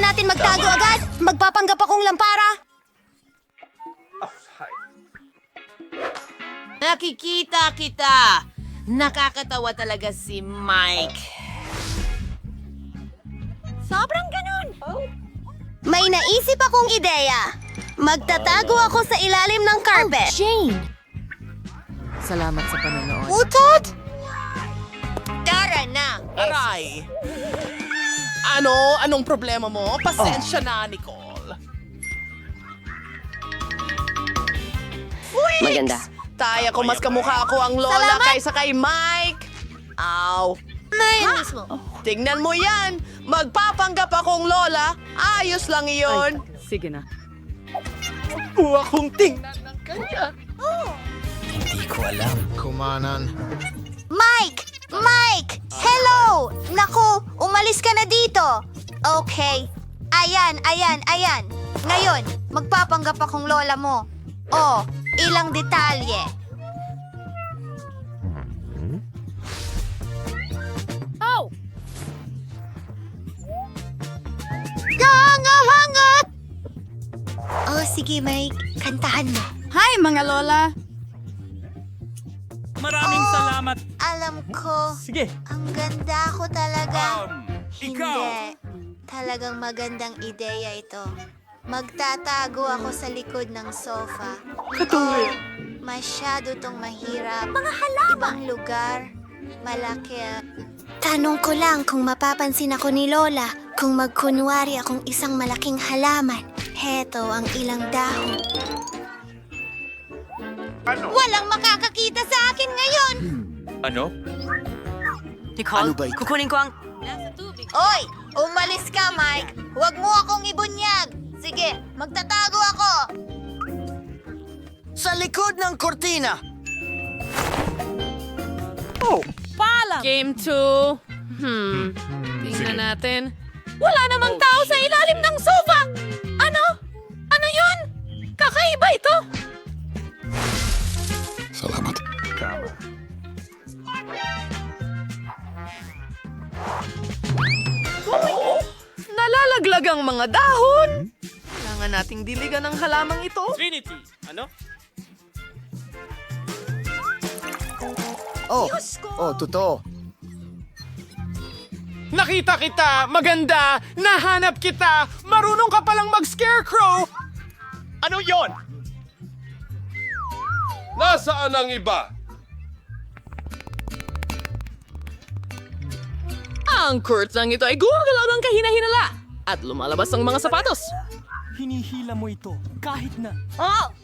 Kailangan natin magtago agad. Magpapanggap akong lampara. Nakikita kita! Nakakatawa talaga si Mike. Sobrang ganun! May naisip akong ideya. Magtatago ako sa ilalim ng carpet. Jane! Salamat sa panonood. Utot! Tara na! Aray! Ano? Anong problema mo? Pasensya na, Nicole. Maganda. Taya ko mas kamukha ako ang lola Salamat! kaysa kay Mike. Aw. Nainis mo. Tingnan mo yan. Magpapanggap akong lola. Ayos lang iyon. Sige na. Huwag kong tingnan ng kanya. Mike! Mike! Hello! Naku, umalis ka na dito. Okay. Ayan. Ngayon, magpapanggap akong lola mo. Oh, ilang detalye. Oh! Hangat! Oh, sige, Mike. Kantahan mo. Hi, mga lola! Maraming salamat. Alam ko. Sige. Ang ganda ko talaga. Ikaw. Hindi. Talagang magandang ideya ito. Magtatago ako sa likod ng sofa. Oh, masyado tong mahirap. Mga halaman. Ibang lugar. Malaki. Tanong ko lang kung mapapansin ako ni Lola kung magkunwari akong isang malaking halaman. Heto ang ilang dahon. Walang makakakita sa akin ngayon! Ano? Nicole, kukunin ko ang... Oy! Umalis ka, Mike! Huwag mo akong ibunyag! Sige, magtatago ako! Sa likod ng kortina! Game 2. Tingnan natin. Wala namang tao sa ilalim ng sofa! Ano? Ano yun? Kakaiba ito! Nalalaglag ang mga dahon. Kailangan nating diligan ang halamang ito. Trinity. Ano? Totoo. Nakita kita! Maganda! Nahanap kita! Marunong ka palang mag-scarecrow! Ano yon? Nasaan ang iba? Ang kurtang ito ay gumagalaw ng kahina-hinala at lumalabas ang mga sapatos. Hinihila mo ito kahit na.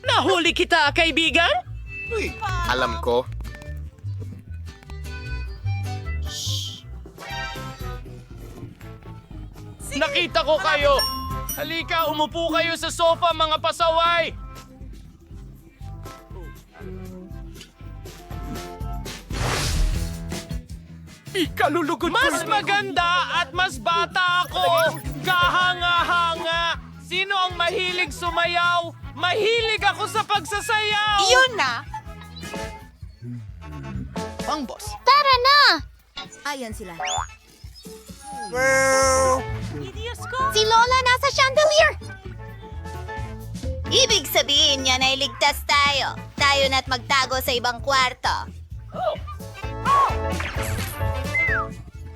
Nahuli kita, kaibigan? Alam ko. Nakita ko kayo! Halika, umupo kayo sa sofa, mga pasaway! Ikalulugod mas maganda at mas bata ako! Kahanga-hanga! Sino ang mahilig sumayaw? Mahilig ako sa pagsasayaw! Yun na! Pang boss. Tara na! Ayan sila. Si Lola nasa chandelier! Ibig sabihin niya na iligtas tayo. Tayo na't magtago sa ibang kwarto.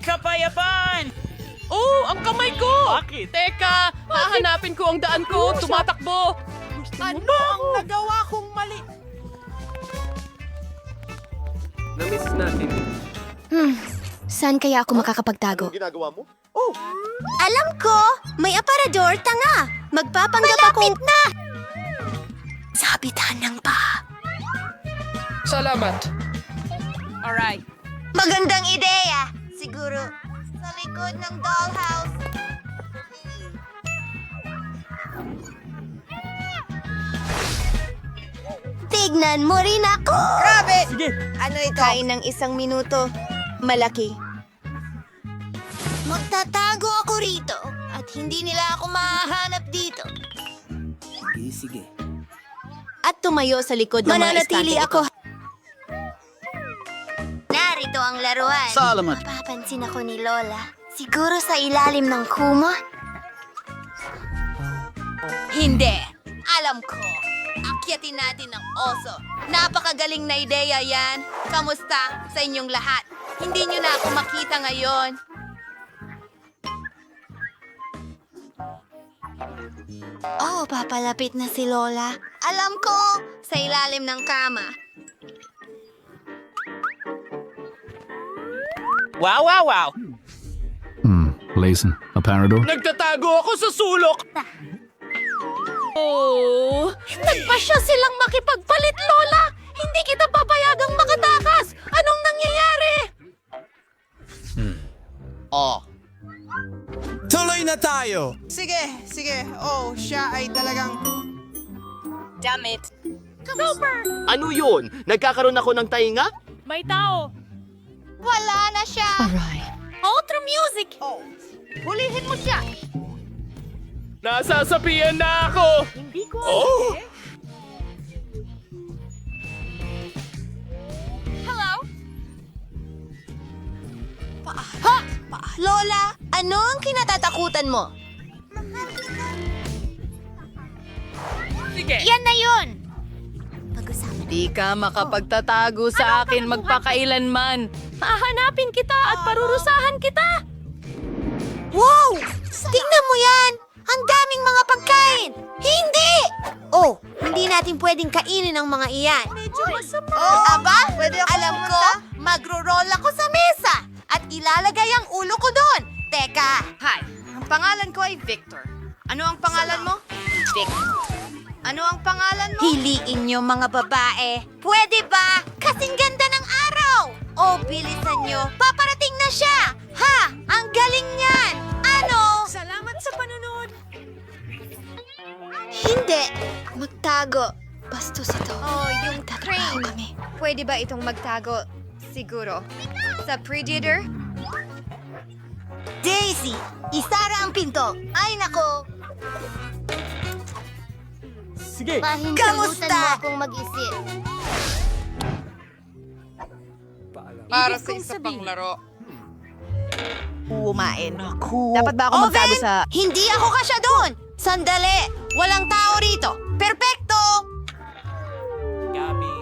Kapayapaan! Oh, ang kamay ko! Bakit? Teka, hahanapin ko ang daan ko. Tumatakbo. Ano ang nagawa kong mali? Namiss natin. Saan kaya ako makakapagtago? Ginagawa mo? Alam ko! May aparador, tanga! Magpapanggap akong... na! Sa habitan ng paa. Salamat. Alright. Magandang ideya! Siguro sa likod ng dollhouse. Tignan mo rin ako! Grabe! Sige. Ano ito? Kain ng isang minuto. Malaki. Magtatago ako rito at hindi nila ako mahahanap dito. Sige. At tumayo sa likod ng mga estante ako. Narito ang laruan. Salamat. Mapapansin ako ni Lola. Siguro sa ilalim ng kumot. Hindi. Alam ko. Akyatin natin ang oso. Napakagaling na ideya yan. Kamusta sa inyong lahat? Hindi nyo na ako makita ngayon. Oh, papalapit na si Lola. Alam ko, sa ilalim ng kama. Wow, wow, wow! Lezen, apparado. Nagtatago ako sa sulok! Oh, nagpasya silang makipagpalit, Lola! Hindi kita papayagang makatakas! Anong nangyayari? Tuloy na tayo! Sige. Oh, siya ay talagang... Ano yun? Nagkakaroon ako ng tainga? May tao. Wala na siya. Outro music! Oh, Hulihin mo siya. Nasasapian na ako! Hindi ko Oh! Lola, ano ang kinatatakutan mo? Yan na yun! Pag-usapan. Di ka makapagtatago sa akin magpakailanman. Hahanapin kita at parurusahan kita. Wow! Tingnan mo yan! Ang daming mga pagkain! Hindi! Oh, hindi natin pwedeng kainin ang mga iyan. Aba, alam ko, magro-roll ako sa mesa at ilalagay ang ulo ko doon. Teka. Hi, ang pangalan ko ay Victor. Ano ang pangalan mo? Victor. Ano ang pangalan mo? Hiliin niyo mga babae. Pwede ba? Kasing ganda ng araw. Oh, bilisan niyo. Paparating na siya. Ha! Ang galing niyan. Ano? Salamat sa panonood. Hindi. Magtago. Bastos ito. Oh, yung Tatrabaho crane. kami. Pwede ba itong magtago? Siguro. Sa Predator? Daisy, isara ang pinto. Ay, nako. Sige! Kamusta? Mo akong mag-isip. para sa isa pang laro. Kumain. Dapat ba ako magtago sa... Hindi ako kasya doon. Sandali. Walang tao rito. Perpekto. Gabi.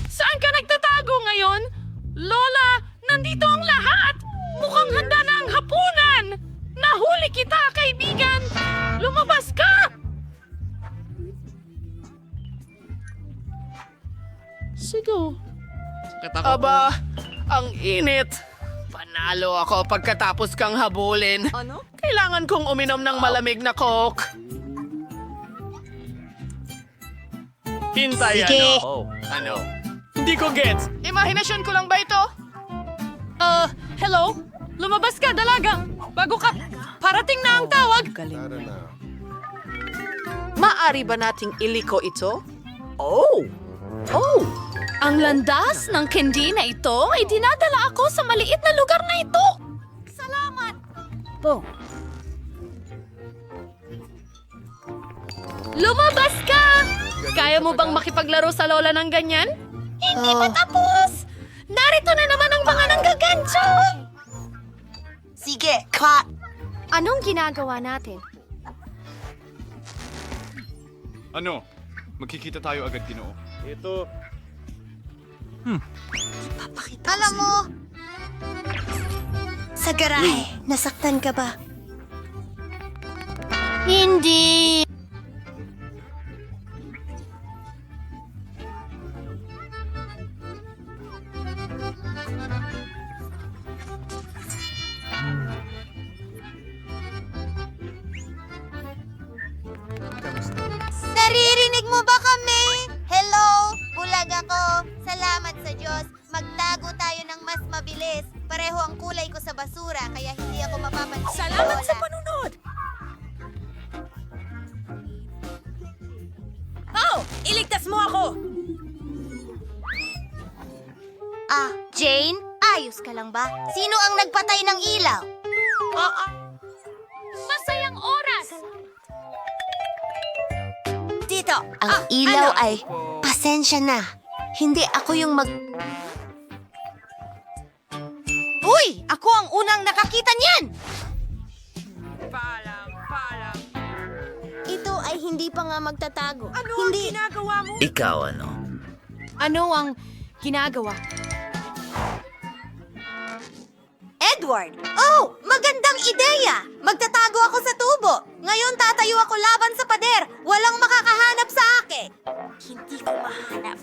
Saan ka nagtatago ngayon? Lola, nandito ang lahat. Mukhang handa na ang hapunan. Nahuli kita, kaibigan. Lumabas ka. Sigo. Aba, ang init. Panalo ako pagkatapos kang habulin. Ano? Kailangan kong uminom ng malamig na Coke. Hintay, Sige. ano? Ano? Hindi ko gets. Imahinasyon ko lang ba ito? Hello? Lumabas ka, dalaga. Bago ka. Parating na ang tawag. Maari ba nating iliko ito? Oh! Oh! Ang landas ng candy na ito ay dinadala ako sa maliit na lugar na ito. Salamat. Po. Lumabas ka! Kaya mo bang makipaglaro sa lola ng ganyan? Hindi pa tapos! Narito na naman ang mga nanggagancho! Sige, ka. Anong ginagawa natin? Ano? Magkikita tayo agad, Ginoo. Ito. Alam mo, sa garahe, nasaktan ka ba? Hindi. Naririnig mo ba kami? Hello? Bulag ako. Salamat sa Diyos. Magtago tayo ng mas mabilis. Pareho ang kulay ko sa basura, kaya hindi ako mapapansin. Salamat sa panunod! Oh! Iligtas mo ako! Ah, Jane? Ayos ka lang ba? Sino ang nagpatay ng ilaw? Masayang oras! Dito, ang ilaw ay... Pasensya na. Hindi ako yung Uy! Hoy! Ako ang unang nakakita niyan! Ito ay hindi pa nga magtatago. Ano hindi. ang ginagawa mo? Ikaw ano? Ano ang ginagawa? Edward! Oh! Magandang ideya! Magtatago ako sa tubo. Ngayon tatayo ako laban sa pader. Walang makakahanap sa akin. Hindi ko mahanap.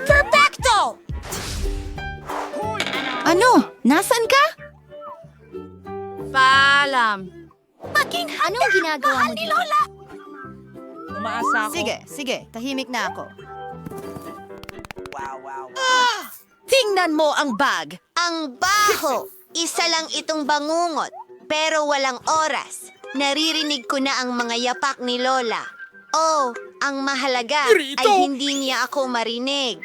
Perfecto! Ano? Nasaan ka? Paalam. Anong ginagawa mo? Lola! Umaasa ako. Sige. Tahimik na ako. Tingnan mo ang bag. Ang baho! Isa lang itong bangungot, pero walang oras. Naririnig ko na ang mga yapak ni Lola. Oh, ang mahalaga ay hindi niya ako marinig.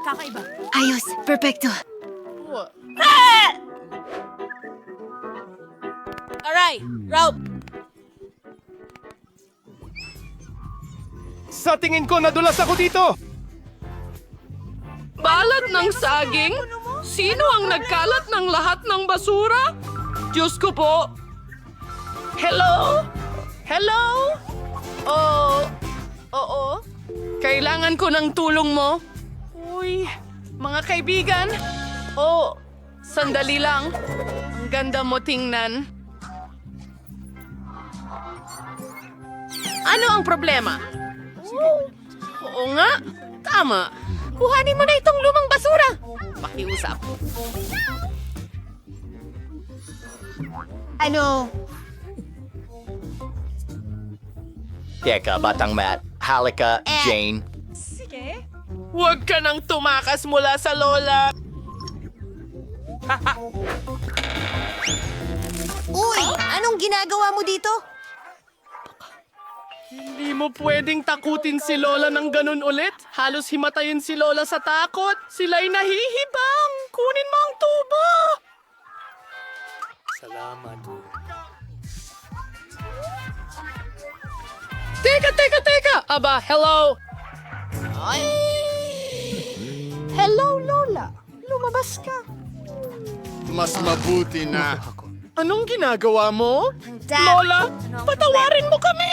Kakaiba. Ayos. Perfecto. Aray! Rob! Sa tingin ko, nadulas ako dito! Balat ng saging? Sino ang nagkalat ng lahat ng basura? Diyos ko po! Hello? Hello? Oo? Kailangan ko ng tulong mo? Uy, mga kaibigan? Oh, sandali lang. Ang ganda mo tingnan. Ano ang problema? Oo nga, tama. Kuhanin mo na itong lumang basura. Pakiusap. Ano? Teka, Batang Matt. Halika, Jane. Huwag ka nang tumakas mula sa lola. Uy! Anong ginagawa mo dito? Hindi mo pwedeng takutin si Lola ng ganun ulit. Halos himatayin si Lola sa takot. Sila'y nahihibang. Kunin mo ang tubo. Salamat. Teka. Aba, hello. Hello, Lola. Lumabas ka. Mas mabuti na. Anong ginagawa mo? Dad, Lola, patawarin mo kami.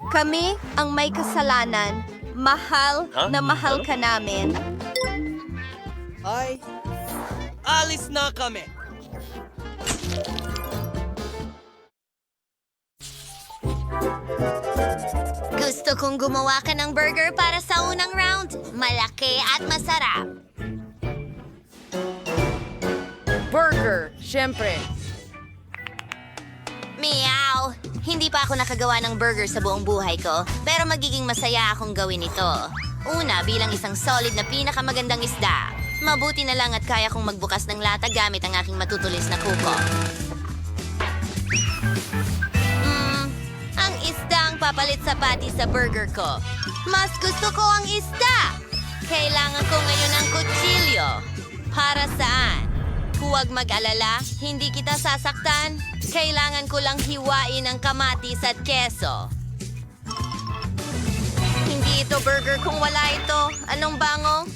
Kami ang may kasalanan. Mahal na mahal ka namin. Alis na kami! Gusto kong gumawa ka ng burger para sa unang round. Malaki at masarap. Burger, syempre. Meow! Hindi pa ako nakagawa ng burger sa buong buhay ko, pero magiging masaya akong gawin ito. Una, bilang isang solid na pinakamagandang isda. Mabuti na lang at kaya kong magbukas ng lata gamit ang aking matutulis na kuko. Ang isda ang papalit sa patty sa burger ko. Mas gusto ko ang isda! Kailangan ko ngayon ng kutsilyo. Para saan? Huwag mag-alala, hindi kita sasaktan. Kailangan ko lang hiwain ang kamatis at keso. Hindi ito burger kung wala ito. Anong bango?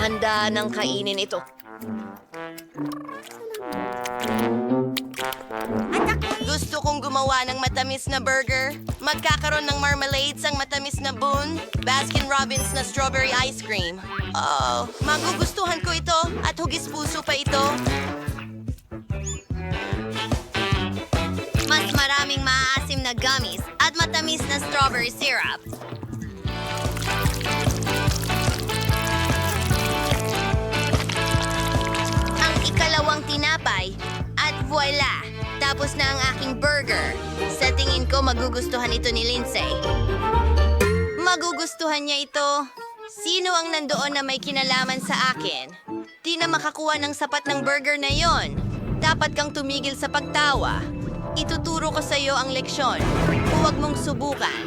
Handa ng kainin ito. Gusto kong gumawa ng matamis na burger. Magkakaroon ng marmalades ang matamis na boon. Baskin-Robbins na strawberry ice cream. Oh, magugustuhan ko ito at hugis puso pa ito. Mas maraming maasim na gummies at matamis na strawberry syrup. Ang ikalawang tinapay at voila! Tapos na ang aking burger. Sa tingin ko, magugustuhan ito ni Lindsay. Magugustuhan niya ito. Sino ang nandoon na may kinalaman sa akin? Di na makakuha ng sapat ng burger na yon. Dapat kang tumigil sa pagtawa. Ituturo ko sa iyo ang leksyon. Huwag mong subukan.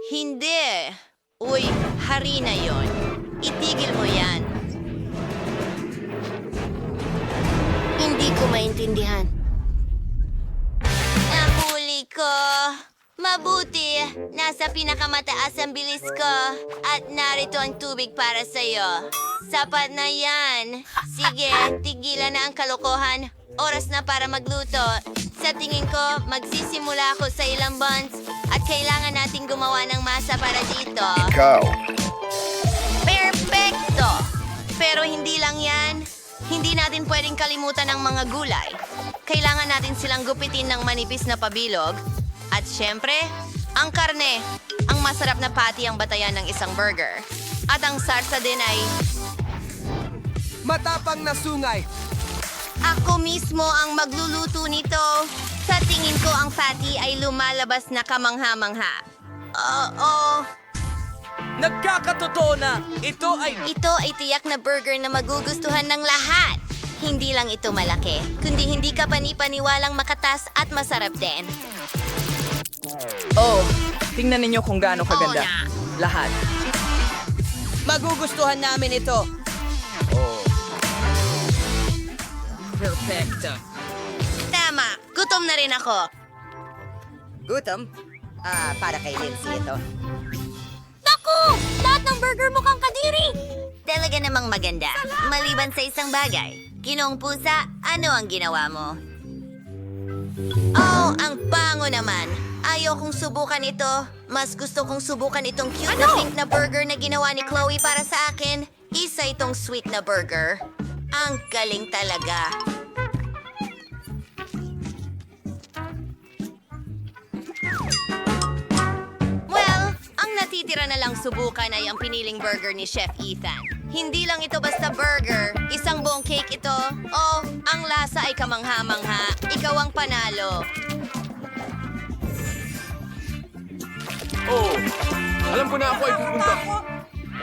Hindi. Uy, hari na yon. Itigil mo yan. maintindihan. Nahuli ko. Mabuti, nasa pinakamataas ang bilis ko. At narito ang tubig para sa'yo. Sapat na yan. Sige, tigilan na ang kalokohan. Oras na para magluto. Sa tingin ko, magsisimula ako sa ilang buns. At kailangan nating gumawa ng masa para dito. Perfecto! Pero hindi lang yan. Hindi natin pwedeng kalimutan ang mga gulay. Kailangan natin silang gupitin ng manipis na pabilog. At syempre, ang karne. Ang masarap na patty ang batayan ng isang burger. At ang sarsa din ay... Matapang na sungay. Ako mismo ang magluluto nito. Sa tingin ko ang patty ay lumalabas na kamangha-mangha. Oo. Nagkakatotoo na. Ito ay tiyak na burger na magugustuhan ng lahat. Hindi lang ito malaki, kundi hindi ka panipaniwalang makatas at masarap din. Oh, tingnan ninyo kung gaano kaganda. Oo na. Lahat. magugustuhan namin ito. Perfecto. Tama, gutom na rin ako. Gutom? Para kay Lindsay ito. Naku! Lahat ng burger mukhang kadiri! Talaga namang maganda. Maliban sa isang bagay. Ginoong pusa, ano ang ginawa mo? Oh, ang bango naman. Ayaw kong subukan ito. Mas gusto kong subukan itong cute na pink na burger na ginawa ni Chloe para sa akin. Isa itong sweet na burger. Ang galing talaga. Well, ang natitira na lang subukan ay ang piniling burger ni Chef Ethan. Hindi lang ito basta burger, isang buong cake ito. Oh, ang lasa ay kamangha-mangha. Ikaw ang panalo. Oh, alam ko na ako ay pupunta.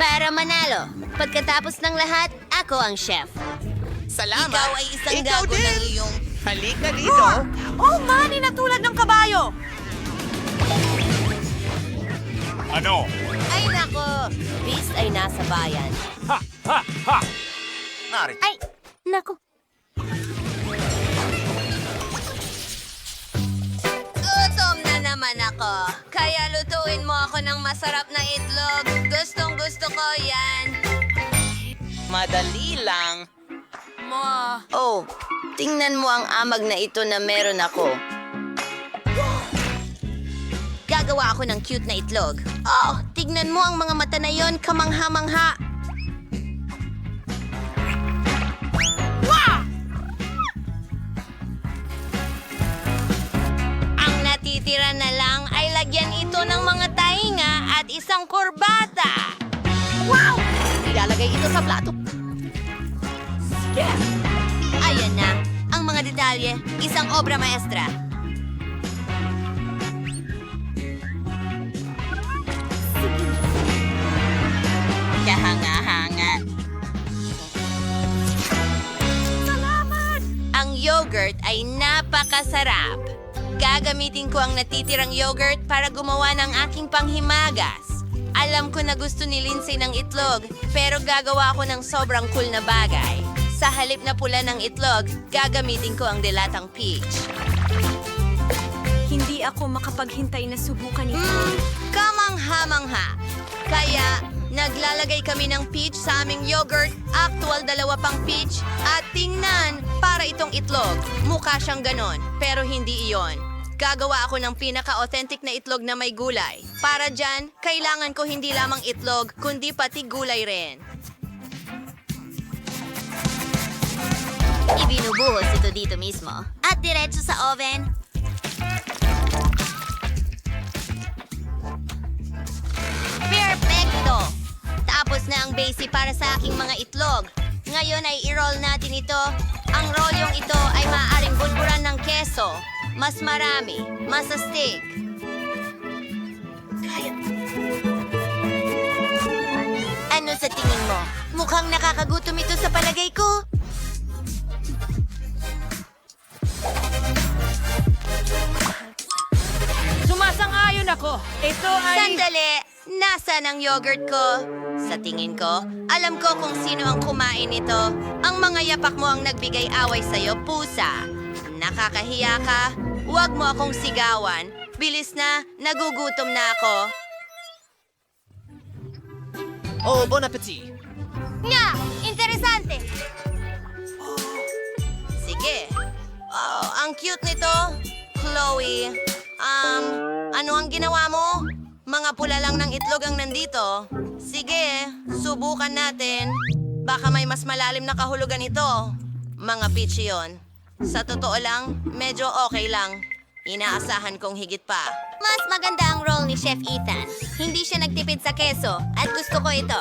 Para manalo, pagkatapos ng lahat, ako ang chef. Salamat. Ikaw ay isang gago ng iyong... Halika dito. Oh, mani na tulad ng kabayo! Ano? Ay nako, Beast ay nasa bayan. Ay, naku. Gutom na naman ako. Kaya lutuin mo ako ng masarap na itlog. Gustong gusto ko yan. Madali lang. Oh, tingnan mo ang amag na ito na meron ako. Gagawa ako ng cute na itlog. Oh, tignan mo ang mga mata na yon, kamangha-mangha. Ang natitira na lang ay lagyan ito ng mga tainga at isang kurbata. Wow! Ilalagay ito sa plato. Ayan na, ang mga detalye, isang obra maestra. Kahanga-hanga. Salamat! Ang yogurt ay napakasarap. Gagamitin ko ang natitirang yogurt para gumawa ng aking panghimagas. Alam ko na gusto ni Lindsay ng itlog, pero gagawa ko ng sobrang cool na bagay. Sa halip na pula ng itlog, gagamitin ko ang dilatang peach. Hindi ako makapaghintay na subukan ito. Kamangha-mangha. Kaya, naglalagay kami ng peach sa aming yogurt, actual 2 pang peach, at tingnan, para itong itlog. Mukha siyang ganon, pero hindi iyon. Gagawa ako ng pinaka-authentic na itlog na may gulay. Para dyan, kailangan ko hindi lamang itlog, kundi pati gulay rin. Ibinubuhos ito dito mismo. At diretso sa oven. Perfecto! Tapos na ang base para sa aking mga itlog. Ngayon ay i-roll natin ito. Ang rolyong ito ay maaaring bulburan ng keso. Mas marami, mas astig. Ano sa tingin mo? Mukhang nakakagutom ito sa palagay ko. Sumasang-ayon ako. Ito ay... Sandali! Nasaan ang yogurt ko? Sa tingin ko, alam ko kung sino ang kumain nito. Ang mga yapak mo ang nagbigay away sa'yo, pusa. Nakakahiya ka. Huwag mo akong sigawan. Bilis na, nagugutom na ako. Oh, bon appetit. Nga! Interesante! Sige. Oh, ang cute nito. Chloe, ano ang ginawa mo? Mga pula lang ng itlog ang nandito. Sige, subukan natin. Baka may mas malalim na kahulugan ito. Mga peach yun. Sa totoo lang, medyo okay lang. Inaasahan kong higit pa. Mas maganda ang role ni Chef Ethan. Hindi siya nagtipid sa keso at gusto ko ito.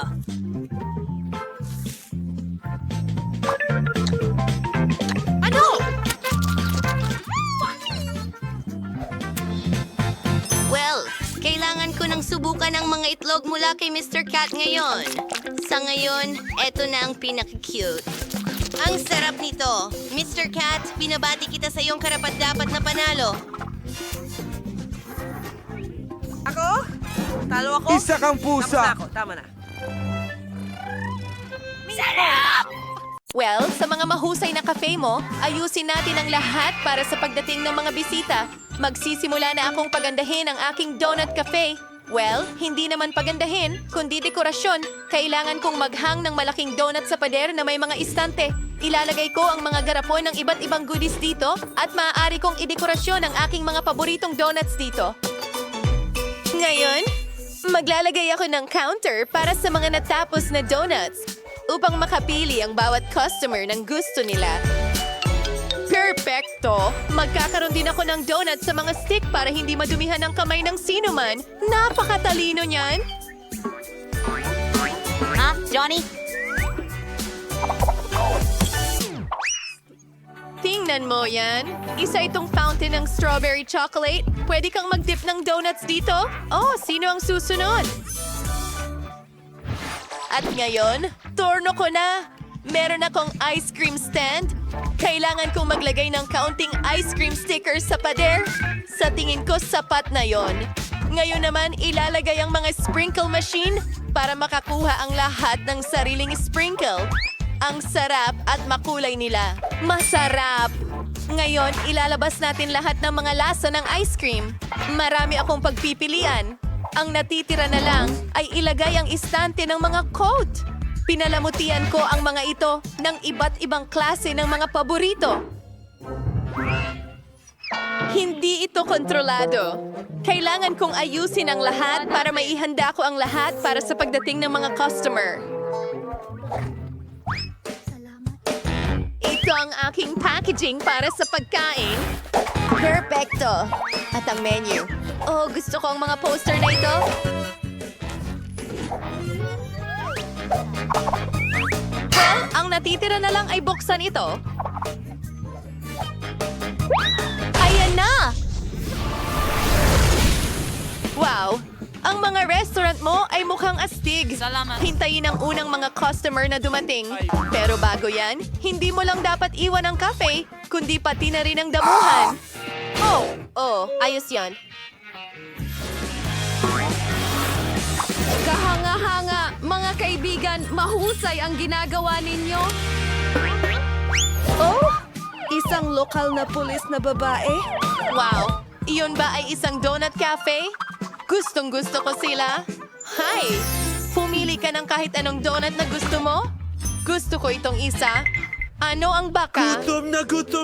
Ano? Well, kailangan ko nang subukan ang mga itlog mula kay Mr. Cat ngayon. Sa ngayon, eto na ang pinaka-cute. Ang sarap nito. Mr. Cat, binabati kita sa iyong karapat-dapat na panalo. Ako? Talo ako? Isa kang pusa. Tama na. Well, sa mga mahusay na cafe mo, ayusin natin ang lahat para sa pagdating ng mga bisita. Magsisimula na akong pagandahin ang aking donut cafe. Well, hindi naman pagandahin, kundi dekorasyon. Kailangan kong maghang ng malaking donut sa pader na may mga istante. Ilalagay ko ang mga garapon ng iba't ibang goodies dito at maaari kong idekorasyon ang aking mga paboritong donuts dito. Ngayon, maglalagay ako ng counter para sa mga natapos na donuts upang makapili ang bawat customer ng gusto nila. Perfecto! Magkakaroon din ako ng donut sa mga stick para hindi madumihan ang kamay ng sino man. Napakatalino niyan! Ha, Johnny? Tingnan mo yan. Isa itong fountain ng strawberry chocolate. Pwede kang mag-dip ng donuts dito. Oh, sino ang susunod? At ngayon, turno ko na. Meron akong ice cream stand. Kailangan kong maglagay ng kaunting ice cream stickers sa pader. Sa tingin ko, sapat na yon. Ngayon naman, ilalagay ang mga sprinkle machine para makakuha ang lahat ng sariling sprinkle. Ang sarap at makulay nila. Masarap! Ngayon, ilalabas natin lahat ng mga lasa ng ice cream. Marami akong pagpipilian. Ang natitira na lang ay ilagay ang istante ng mga coat. Pinalamutian ko ang mga ito ng iba't ibang klase ng mga paborito. Hindi ito kontrolado. Kailangan kong ayusin ang lahat para maihanda ko ang lahat para sa pagdating ng mga customer. Ito ang aking packaging para sa pagkain. Perfecto! At ang menu. Oh, gusto ko ang mga poster na ito. Well, ang natitira na lang ay buksan ito. Ayan na! Wow! Ang mga restaurant mo ay mukhang astig. Salamat. Hintayin ang unang mga customer na dumating. Pero bago yan, hindi mo lang dapat iwan ang cafe, kundi pati na rin ang damuhan. Oh, ayos yan. Kahanga-hanga, mga kaibigan, mahusay ang ginagawa ninyo. Oh, isang lokal na pulis na babae? Wow, iyon ba ay isang donut cafe? Gustong-gusto ko sila. Hi! Pumili ka ng kahit anong donut na gusto mo? Gusto ko itong isa. Ano ang baka? Gutom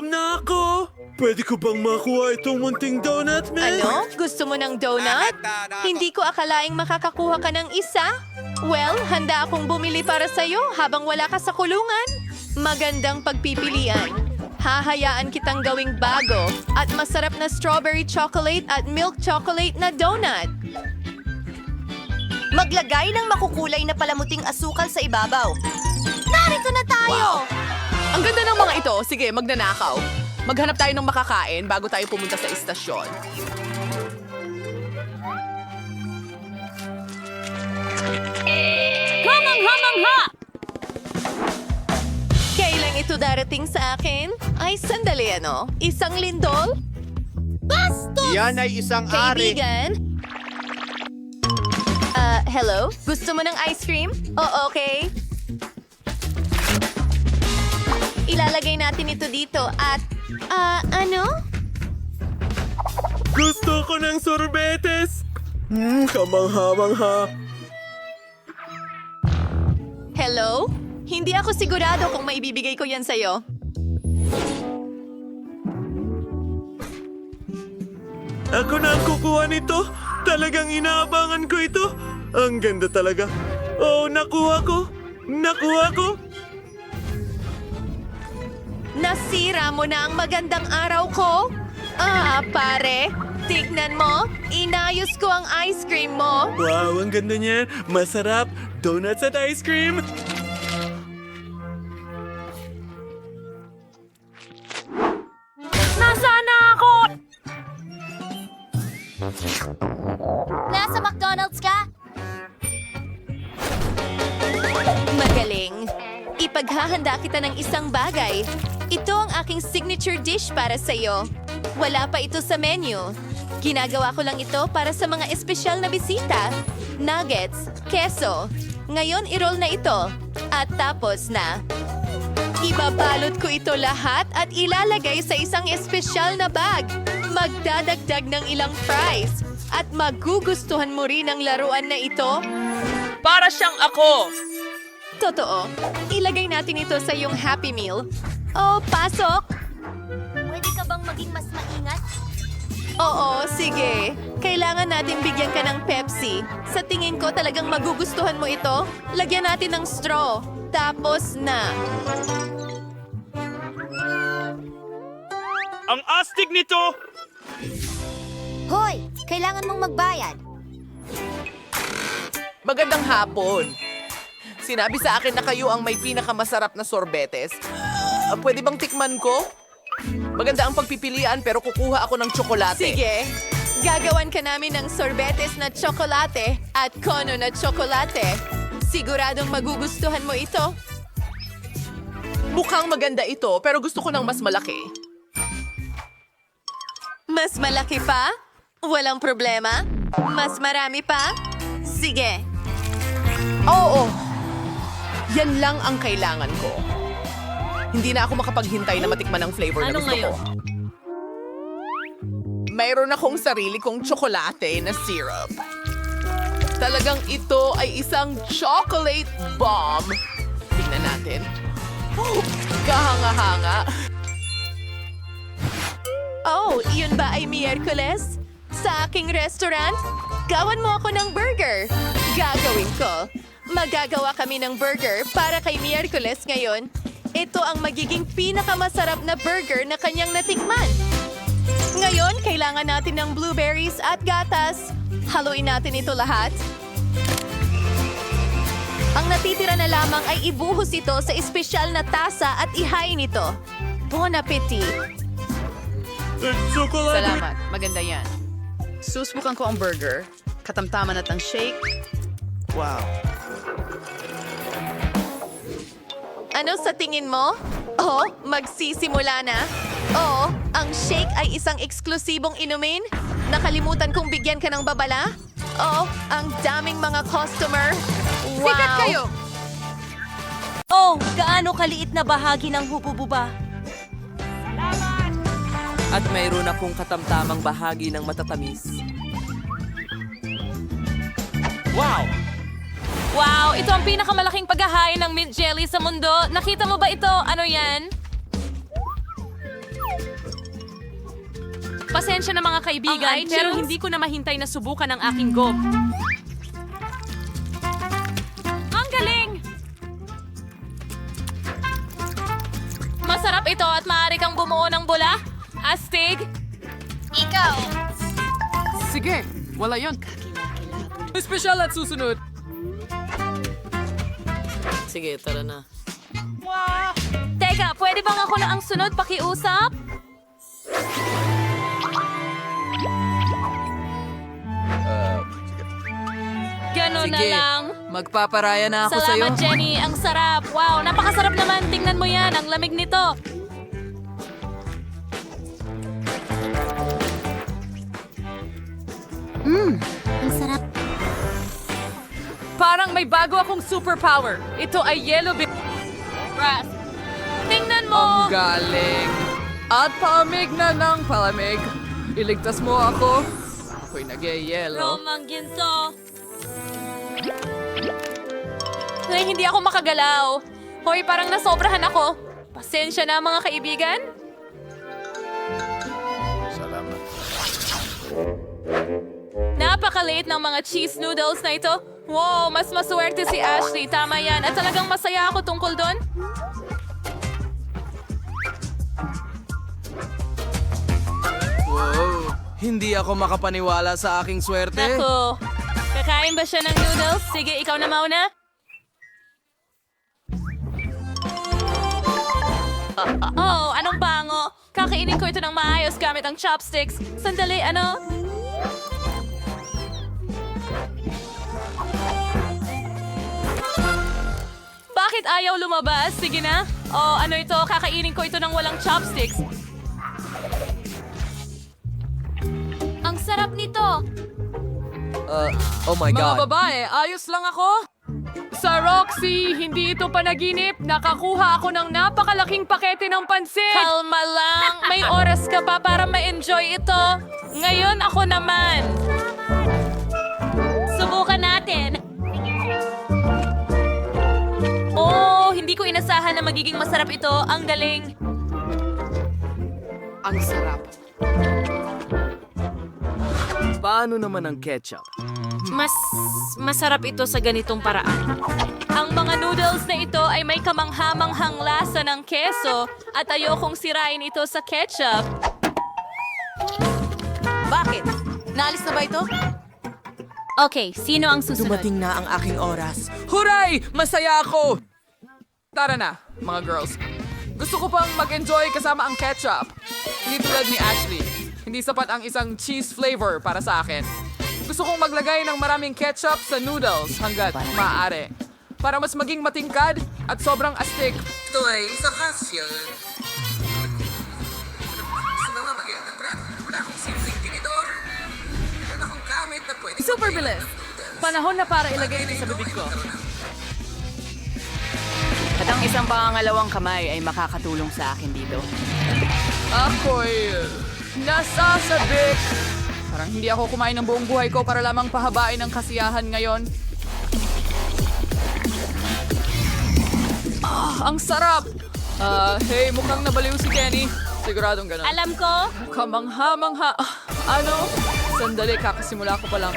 na ako. Pwede ko bang makuha itong munting donut, miss? Ano? Gusto mo ng donut? Hindi ko akalaing makakakuha ka ng isa. Well, handa akong bumili para sa'yo habang wala ka sa kulungan. Magandang pagpipilian. Hahayaan kitang gawing bago at masarap na strawberry chocolate at milk chocolate na donut. Maglagay ng makukulay na palamuting asukal sa ibabaw. Narito na tayo! Ang ganda ng mga ito. Sige, magnanakaw. Maghanap tayo ng makakain bago tayo pumunta sa istasyon. Hamang-hamang-ha! Kailan ito darating sa akin? Ay, sandali ano? Isang lindol? Yan ay isang ari. Kaibigan? Hello? Gusto mo ng ice cream? Oh, okay. Ilalagay natin ito dito at... ano? Gusto ko ng sorbetes! Kamangha-mangha. Hello? Hindi ako sigurado kung maibibigay ko yan sa'yo. Ako na ang kukuha nito. Talagang inaabangan ko ito. Ang ganda talaga. Oh, nakuha ko. Nakuha ko. Nasira mo na ang magandang araw ko? Pare, tignan mo. Inayos ko ang ice cream mo. Wow, ang ganda niyan. Masarap. Donuts at ice cream. Nasaan na ako? Nasa McDonald's ka? Magaling. Ipaghahanda kita ng isang bagay. Ito ang aking signature dish para sa'yo. Wala pa ito sa menu. Ginagawa ko lang ito para sa mga espesyal na bisita. Nuggets, keso. Ngayon, i-roll na ito. At tapos na. Ibabalot ko ito lahat at ilalagay sa isang espesyal na bag. Magdadagdag ng ilang fries. At magugustuhan mo rin ang laruan na ito. Para siyang ako! Totoo. Ilagay natin ito sa iyong Happy Meal. Oh, pasok! Pwede ka bang maging mas maingat? Oo, sige. Kailangan natin bigyan ka ng Pepsi. Sa tingin ko talagang magugustuhan mo ito. Lagyan natin ng straw. Tapos na. Ang astig nito! Hoy! Kailangan mong magbayad. Magandang hapon. Sinabi sa akin na kayo ang may pinakamasarap na sorbetes. Pwede bang tikman ko? Maganda ang pagpipilian pero kukuha ako ng tsokolate. Sige. Gagawan ka namin ng sorbetes na tsokolate at kono na tsokolate. Siguradong magugustuhan mo ito. Mukhang maganda ito pero gusto ko ng mas malaki. Mas malaki pa? Walang problema. Mas marami pa? Sige. Oo. Yan lang ang kailangan ko. Hindi na ako makapaghintay na matikman ang flavor na gusto ko. Mayroon akong sarili kong tsokolate na syrup. Talagang ito ay isang chocolate bomb. Tingnan natin. Kahanga-hanga. Oh, yun ba ay Miyerkules? Sa aking restaurant? Gawan mo ako ng burger. Gagawin ko. Magagawa kami ng burger para kay Miyerkules ngayon. Ito ang magiging pinakamasarap na burger na kanyang natikman. Ngayon, kailangan natin ng blueberries at gatas. Haluin natin ito lahat. Ang natitira na lamang ay ibuhos ito sa espesyal na tasa at ihain ito. Bon appetit! Chocolate. Salamat. Maganda yan. Susubukan ko ang burger. Katamtaman at ang shake. Wow. Ano sa tingin mo? Oh, magsisimula na. Oo, ang shake ay isang eksklusibong inumin. Nakalimutan kong bigyan ka ng babala. Oh, ang daming mga customer. Wow! Sikat kayo! Oh, gaano kaliit na bahagi ng hubububa? At mayroon akong katamtamang bahagi ng matatamis. Wow! Wow, ito ang pinakamalaking paghahain ng mint jelly sa mundo. Nakita mo ba ito? Ano yan? Pasensya na mga kaibigan, pero hindi ko na mahintay na subukan ang aking gum. Ang galing! Masarap ito at maaari kang bumuo ng bula. Astig? Ikaw! Sige, wala yon. Espesyal at susunod. Sige, tara na. Teka, pwede bang ako na ang sunod pakiusap? Ganon na Sige, lang. magpaparaya na ako sa'yo. Salamat, Jenny. Ang sarap. Wow, napakasarap naman. Tingnan mo yan. Ang lamig nito. Ang sarap. Parang may bago akong superpower. Ito ay yellow Ras. Tingnan mo! Galing. At palamig na ng palamig. Iligtas mo ako. Ako'y nagyayelo. Romang ginto. Ay, hindi ako makagalaw. Hoy, parang nasobrahan ako. Pasensya na mga kaibigan. Salamat. Napakaliit ng mga cheese noodles na ito. Wow, mas maswerte si Ashley. Tama yan. At talagang masaya ako tungkol doon. Wow, hindi ako makapaniwala sa aking swerte. Naku, kakain ba siya ng noodles? Sige, ikaw na mauna. Oh, anong bango? Kakainin ko ito ng maayos gamit ang chopsticks. Sandali, ano? Bakit ayaw lumabas? Sige na. Oh, ano ito? Kakainin ko ito ng walang chopsticks. Ang sarap nito. Oh my Mga God. babae, ayos lang ako. Sa Roxy, hindi ito panaginip. Nakakuha ako ng napakalaking pakete ng pansit. Kalma lang. May oras ka pa para ma-enjoy ito. Ngayon ako naman. Subukan natin. Oh, hindi ko inasahan na magiging masarap ito. Ang galing. Ang sarap. Paano naman ang ketchup? Mas masarap ito sa ganitong paraan. Ang mga noodles na ito ay may kamanghamanghang lasa ng keso at ayokong sirain ito sa ketchup. Bakit? Naalis na ba ito? Okay, sino ang susunod? Dumating na ang aking oras. Huray! Masaya ako! Tara na, mga girls. Gusto ko pang mag-enjoy kasama ang ketchup. Hindi tulad ni Ashley. Hindi sapat ang isang cheese flavor para sa akin. Gusto kong maglagay ng maraming ketchup sa noodles hanggat maaari. Para mas maging matingkad at sobrang astig. Ito ay isa kasya. Wala akong simpleng tinidor. Wala akong gamit na pwede. Super bilis. Panahon na para ilagay ito sa bibig ko. At ang isang pangangalawang kamay ay makakatulong sa akin dito. Ako'y nasasabik. Parang hindi ako kumain ng buong buhay ko para lamang pahabain ang kasiyahan ngayon. Ang sarap! Hey, mukhang nabaliw si Kenny. Siguradong ganun. Alam ko, Kamangha-mangha. Ano? Sandali, kakasimula ko pa lang.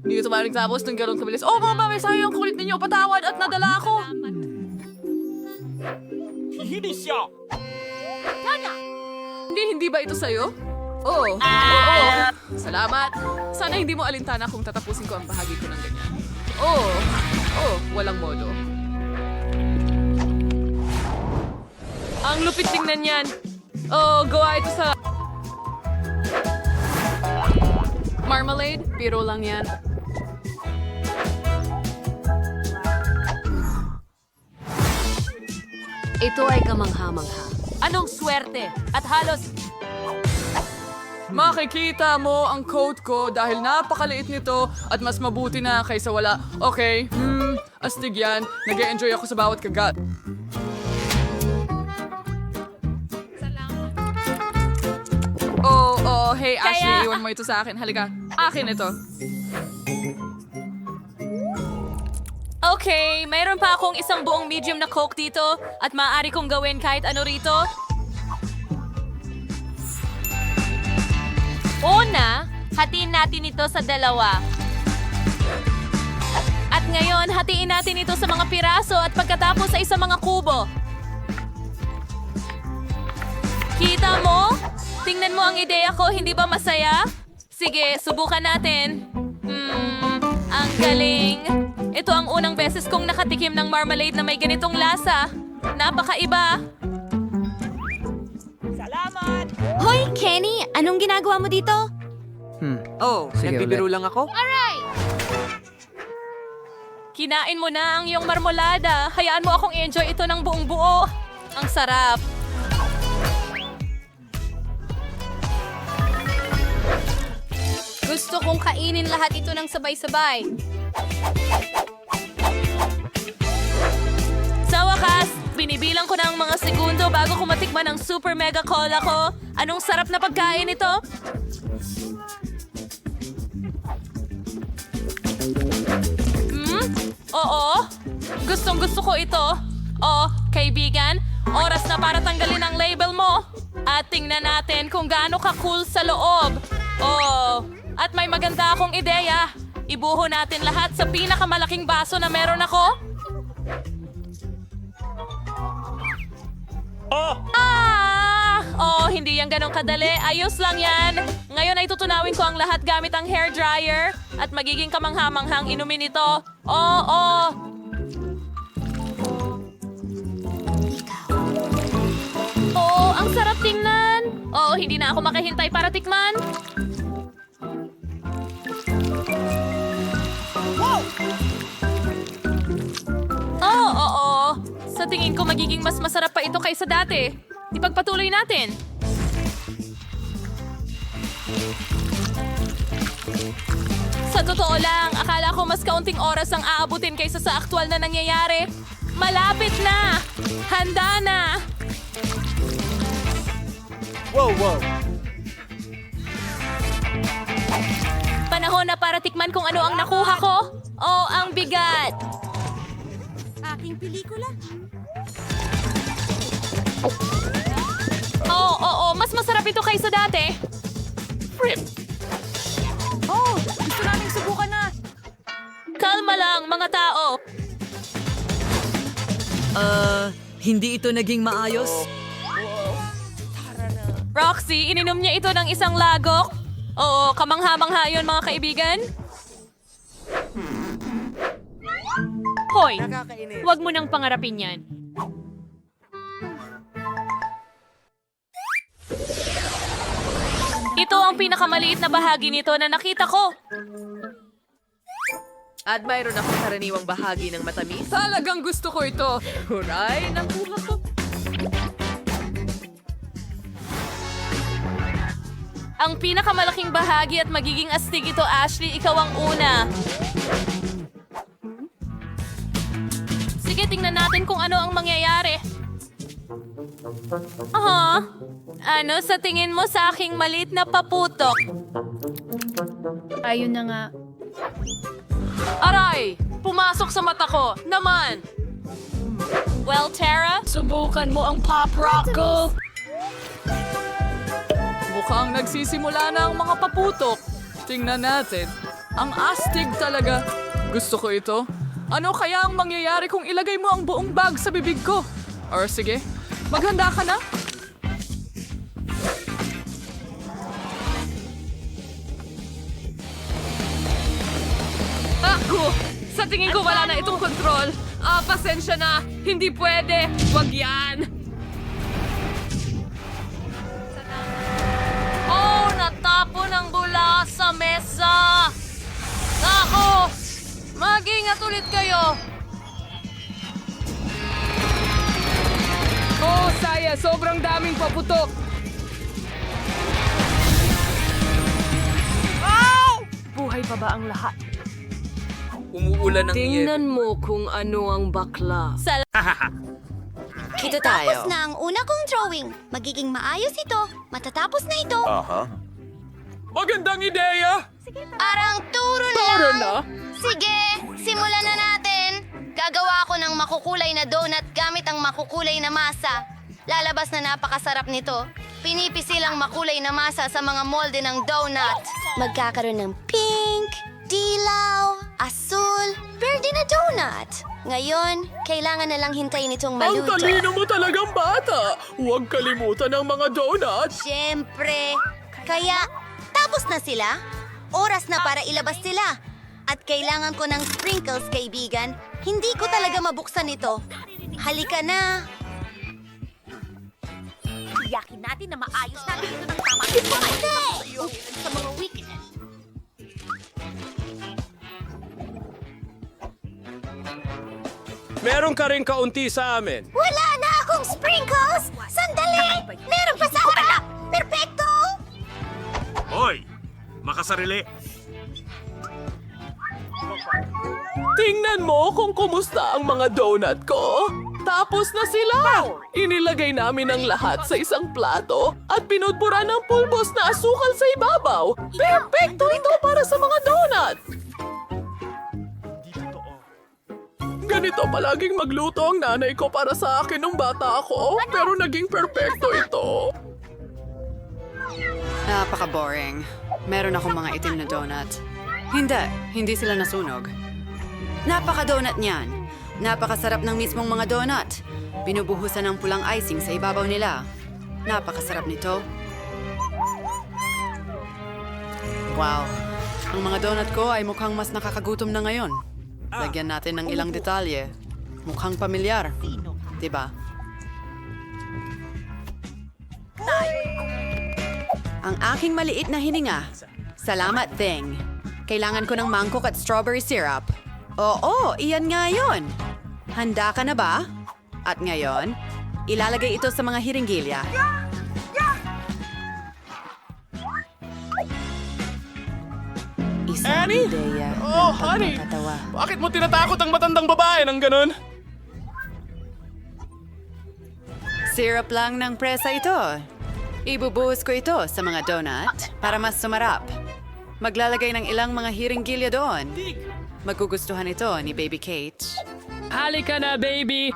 Hindi ko tumaring tapos ng ganun kabilis. Oh, mga mami, sayang ang kulit ninyo. Patawad at nadala ako. Hindi ba ito sa'yo? Oo. Oo. Salamat. Sana hindi mo alintana kung tatapusin ko ang bahagi ko ng ganyan. Oo. Oo, walang modo. Ang lupit tingnan yan. Oh, gawa ito sa... Marmalade? Biro lang yan. ito ay kamangha-mangha. Anong swerte? At halos Makikita mo ang coat ko dahil napakaliit nito at mas mabuti na kaysa wala. Okay, astig yan. Nag-e-enjoy ako sa bawat kagat. Oh, hey Ashley, iwan mo ito sa akin. Halika, akin ito. Okay, mayroon pa akong isang buong medium na Coke dito at maaari kong gawin kahit ano rito. Una, hatiin natin ito sa dalawa. At ngayon, hatiin natin ito sa mga piraso at pagkatapos sa isang mga kubo. Kita mo? Tingnan mo ang ideya ko, hindi ba masaya? Sige, subukan natin. Ang galing. Ito ang unang beses kong nakatikim ng marmalade na may ganitong lasa. Napakaiba. Hoy, Kenny! Anong ginagawa mo dito? Oh, nagbibiro lang ako? Kinain mo na ang iyong marmolada. Hayaan mo akong i-enjoy ito ng buong buo. Ang sarap. Gusto kong kainin lahat ito ng sabay-sabay. Sa wakas, binibilang ko ng mga segundo bago ko matikman ang super mega cola ko. Anong sarap na pagkain ito? Oo. Gustong gusto ko ito. Oh, kaibigan, oras na para tanggalin ang label mo. At tingnan natin kung gaano ka-cool sa loob. Oh, at may maganda akong ideya. Ibuho natin lahat sa pinakamalaking baso na meron ako. Oh, hindi yan ganong kadali. Ayos lang yan. Ngayon ay tutunawin ko ang lahat gamit ang hair dryer at magiging kamangha-manghang inumin ito. Oh. Oh, ang sarap tingnan. Oh, hindi na ako makahintay para tikman. Oh, oo. Sa tingin ko magiging mas masarap pa ito kaysa dati. Ipagpatuloy natin. Sa totoo lang, akala ko mas kaunting oras ang aabutin kaysa sa aktwal na nangyayari. Malapit na! Handa na! Wow. Panahon na para tikman kung ano ang nakuha ko. Oh, ang bigat! Aking pelikula. Oo, mas masarap ito kaysa dati. Oh, gusto namin subukan na. Kalma lang, mga tao. Hindi ito naging maayos? Roxy, ininom niya ito ng isang lagok. Oo, kamangha-mangha yun, mga kaibigan. Hoy, wag mo nang pangarapin yan. Ito ang pinakamaliit na bahagi nito na nakita ko. At mayroon akong karaniwang bahagi ng matamis. Talagang gusto ko ito. Huray, nakuha ko. Ang pinakamalaking bahagi at magiging astig ito, Ashley. Ikaw ang una. Sige, tingnan natin kung ano ang mangyayari. Ano sa tingin mo sa aking maliit na paputok? Ayun na nga. Aray! Pumasok sa mata ko! Naman! Well, Tara? Subukan mo ang pop rock ko. Mukhang nagsisimula na ang mga paputok. Tingnan natin. Ang astig talaga. Gusto ko ito. Ano kaya ang mangyayari kung ilagay mo ang buong bag sa bibig ko? Or sige, maghanda ka na. Ako! Sa tingin ko wala na itong kontrol. Pasensya na. Hindi pwede. Wag yan. Oh, natapon ang bula sa mesa. Ako! Mag-ingat ulit kayo. Oh, saya. Sobrang daming paputok. Buhay pa ba ang lahat? Umuulan ng Tingnan mo kung ano ang bakla. Ito tapos na ang una kong drawing. Magiging maayos ito. Matatapos na ito. Magandang ideya! Parang turo lang. Sige, simulan na natin. Gagawa ako ng makukulay na donut gamit ang makukulay na masa. Lalabas na napakasarap nito. Pinipisil ang makulay na masa sa mga molde ng donut. Magkakaroon ng pink, dilaw, asul, verde na donut. Ngayon, kailangan na lang hintayin itong Ang maluto. talino mo talagang bata! Huwag kalimutan ang mga donuts! Siyempre. Kaya, tapos na sila. Oras na para ilabas sila. At kailangan ko ng sprinkles, kaibigan. Hindi ko talaga mabuksan ito. Halika na. Tiyakin natin na maayos natin ito ng tama. Hindi! Sa mga weakness. Meron ka rin kaunti sa amin. Wala na akong sprinkles! Sandali! Meron pa sa harap! Perfecto! Hoy! Makasarili! Tingnan mo kung kumusta ang mga donut ko. Tapos na sila! Inilagay namin ang lahat sa isang plato at pinudpura ng pulbos na asukal sa ibabaw. Perfecto ito para sa mga donut! Ganito palaging magluto ang nanay ko para sa akin nung bata ako, pero naging perfecto ito. Napaka-boring. Meron akong mga itim na donut. Hindi sila nasunog. Napaka-donut niyan. Napakasarap ng mismong mga donut. Binubuhusan ng pulang icing sa ibabaw nila. Napakasarap nito. Wow. Ang mga donut ko ay mukhang mas nakakagutom na ngayon. Lagyan natin ng ilang detalye. Mukhang pamilyar. Diba? Ang aking maliit na hininga. Salamat, Thing. Kailangan ko ng mangkok at strawberry syrup. Oo, iyan nga yun. Handa ka na ba? At ngayon, ilalagay ito sa mga hiringgilya. Isang Annie? ideya Oh, ng honey! pagpapatawa. Bakit mo tinatakot ang matandang babae ng ganun? Syrup lang ng presa ito. Ibubuhos ko ito sa mga donut para mas sumarap. Maglalagay ng ilang mga hiringgilya doon. Magugustuhan ito ni Baby Kate. Halika na, baby!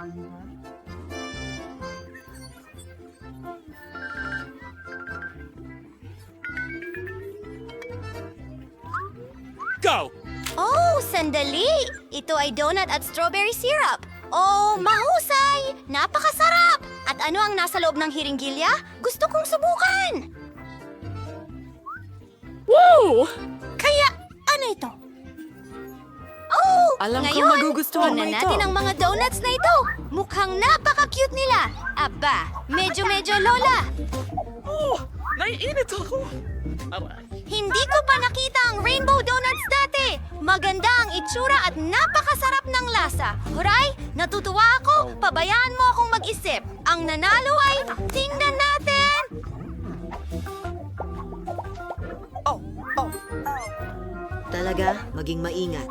Go! Oh, sandali! Ito ay donut at strawberry syrup. Oh, mahusay! Napakasarap! At ano ang nasa loob ng hiringgilya? Gusto kong subukan! Woo! Kaya, ano ito? Oh! Alam kong ngayon, magugustuhan mo tingnan ito. natin ang mga donuts na ito. Mukhang napaka-cute nila. Aba, medyo lola. Naiinit ako. Hindi ko pa nakita ang rainbow donuts dati. Maganda ang itsura at napakasarap ng lasa. Huray, natutuwa ako. Pabayaan mo akong mag-isip. Ang nanalo ay, tingnan natin! Talaga, maging maingat.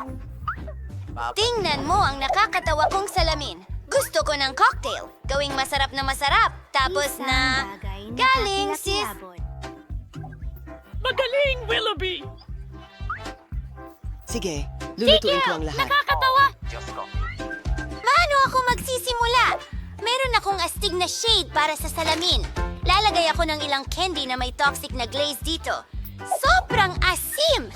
Tingnan mo ang nakakatawa kong salamin. Gusto ko ng cocktail. Gawing masarap na masarap. Tapos na... Galing, sis! Magaling, Willoughby! Sige, lulutuin ko ang lahat. Nakakatawa! Paano ako magsisimula? Meron akong astig na shade para sa salamin. Lalagay ako ng ilang candy na may toxic na glaze dito. Sobrang asim!